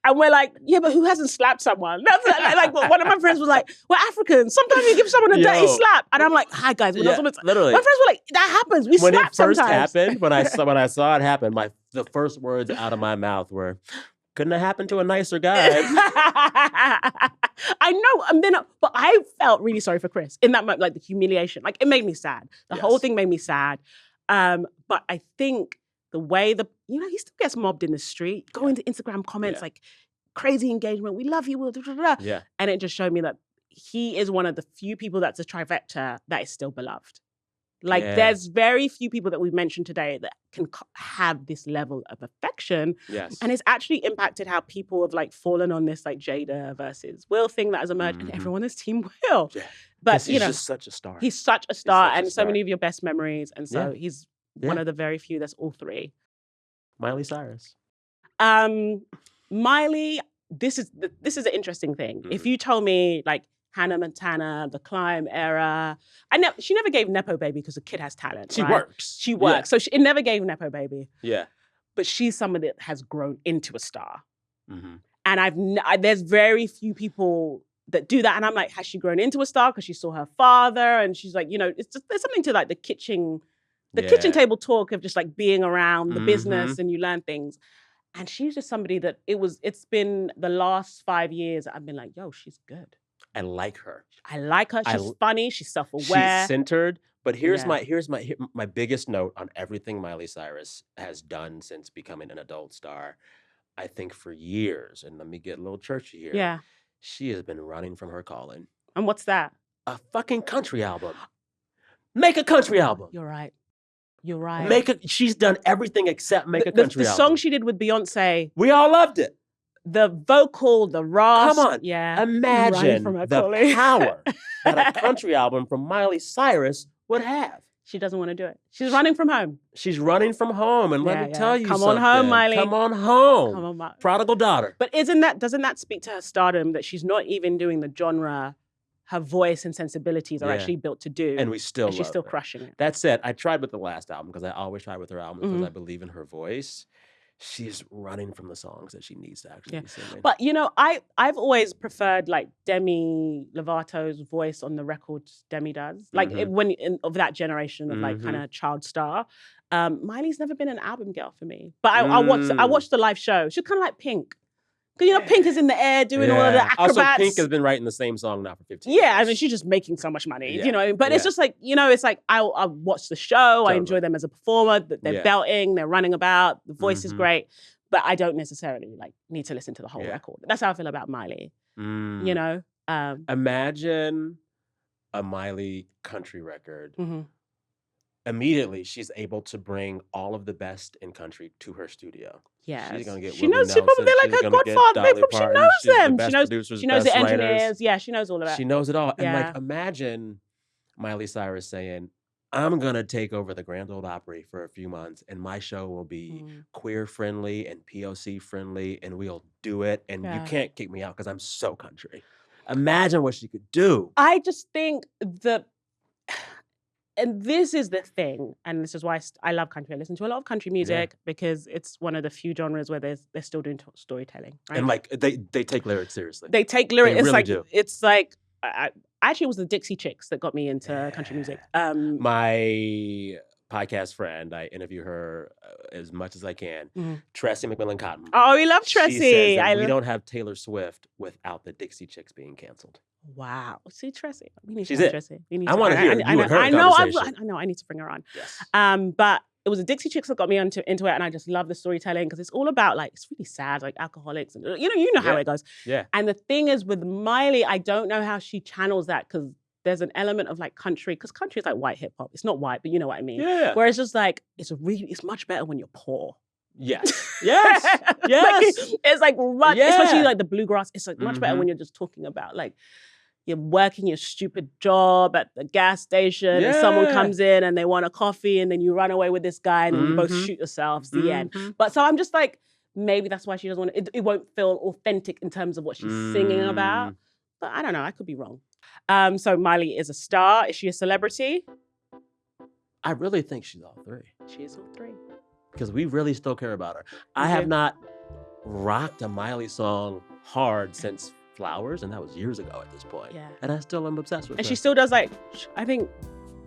And we're like, yeah, but who hasn't slapped someone? That's like one of my friends was like, we're Africans. Sometimes you give someone a dirty slap. And I'm like, hi, guys. Literally. My friends were like, that happens. We slap sometimes. When it first happened, when I saw it happen, the first words out of my mouth were, couldn't have happened to a nicer guy. I know, and then, but I felt really sorry for Chris in that moment, like the humiliation. Like, it made me sad. The whole thing made me sad. But I think the way he still gets mobbed in the street, go into Instagram comments, like, crazy engagement, we love you, Yeah. And it just showed me that he is one of the few people that's a trifecta that is still beloved. Like, there's very few people that we've mentioned today that can have this level of affection. Yes. And it's actually impacted how people have, like, fallen on this, like, Jada versus Will thing that has emerged. And everyone is Team Will. Yeah. But, he's just such a star. He's such a star and so many of your best memories. And so he's one of the very few that's all three. Miley Cyrus. Miley, this is an interesting thing. If you told me, like, Hannah Montana, the Climb era. She never gave Nepo Baby because the kid has talent. She right? works. She works. So it never gave Nepo Baby. Yeah. But she's somebody that has grown into a star. Mm-hmm. And there's very few people that do that. And I'm like, has she grown into a star? Because she saw her father. And she's like, it's just, there's something to like the kitchen table talk of just like being around the business and you learn things. And she's just somebody that it's been the last 5 years I've been like, yo, she's good. I like her. She's funny. She's self-aware. She's centered. But here's my biggest note on everything Miley Cyrus has done since becoming an adult star. I think for years, and let me get a little churchy here. Yeah. She has been running from her calling. And what's that? A fucking country album. Make a country album. You're right. She's done everything except make a country album. The song she did with Beyonce. We all loved it. The vocal, the rasp. Come on. Yeah. Imagine the power that a country album from Miley Cyrus would have. She doesn't want to do it. She's running from home. She's running from home. And let me tell you something. Come on home, Miley. Come on home. Come on, Miley. Prodigal daughter. But doesn't that speak to her stardom that she's not even doing the genre her voice and sensibilities are actually built to do? And she's still crushing it. That said, I tried with the last album because I always try with her albums because I believe in her voice. She's running from the songs that she needs to actually be singing. But, I've always preferred, like, Demi Lovato's voice on the records Demi does. Like, of that generation of, like, kind of child star. Miley's never been an album girl for me. But I watched the live show. She's kind of like Pink. Because, Pink is in the air doing all of the acrobats. Also, Pink has been writing the same song now for 15 years. Yeah, I mean, she's just making so much money, But it's just like, it's like, I watch the show. Totally. I enjoy them as a performer. They're belting, they're running about. The voice is great. But I don't necessarily, like, need to listen to the whole record. That's how I feel about Miley, Imagine a Miley country record. Immediately, she's able to bring all of the best in country to her studio. Yeah, she's gonna get. She knows. She's probably like her godfather. She knows them. She knows the engineers. Yeah, she knows all of that. She knows it all. And like, imagine Miley Cyrus saying, "I'm gonna take over the Grand Ole Opry for a few months, and my show will be queer friendly and POC friendly, and we'll do it. And you can't kick me out because I'm so country." Imagine what she could do. I just think that. And this is the thing, and this is why I love country. I listen to a lot of country music because it's one of the few genres where they're still doing storytelling. Right? And like they take lyrics seriously. They take lyrics. They really do. It's like actually it was the Dixie Chicks that got me into country music. My podcast friend, I interview her as much as I can. Tressie McMillan Cotton. Oh, we love Tressie. She says that we don't have Taylor Swift without the Dixie Chicks being canceled. Wow. See, Tressie. We need She's to it. Tressie. I want to hear you and her I know. I need to bring her on. Yes. But it was the Dixie Chicks that got me into it, and I just love the storytelling because it's all about, like, it's really sad, like alcoholics, and you know how it goes. Yeah. And the thing is with Miley, I don't know how she channels that because there's an element of like country, because country is like white hip hop. It's not white, but you know what I mean. Yeah. Whereas just like it's much better when you're poor. Yes. Yes. Yes. Like, it's like especially like the bluegrass. It's like much better when you're just talking about like you're working your stupid job at the gas station and someone comes in and they want a coffee and then you run away with this guy and then you both shoot yourselves, the end. But so I'm just like, maybe that's why she doesn't want it won't feel authentic in terms of what she's singing about. But I don't know, I could be wrong. So Miley is a star. Is she a celebrity? I really think she's all three. She is all three. Because we really still care about her. I have not rocked a Miley song hard since Flowers, and that was years ago at this point. Yeah. And I still am obsessed with her. And she still does, like, I think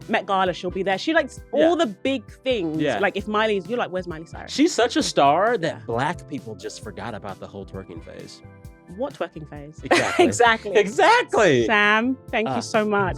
Met Gala, she'll be there. She likes all the big things. Yeah. Like if Miley's, you're like, where's Miley Cyrus? She's such a star that black people just forgot about the whole twerking phase. What twerking phase? Exactly. Exactly. Exactly. Sam, thank you so much.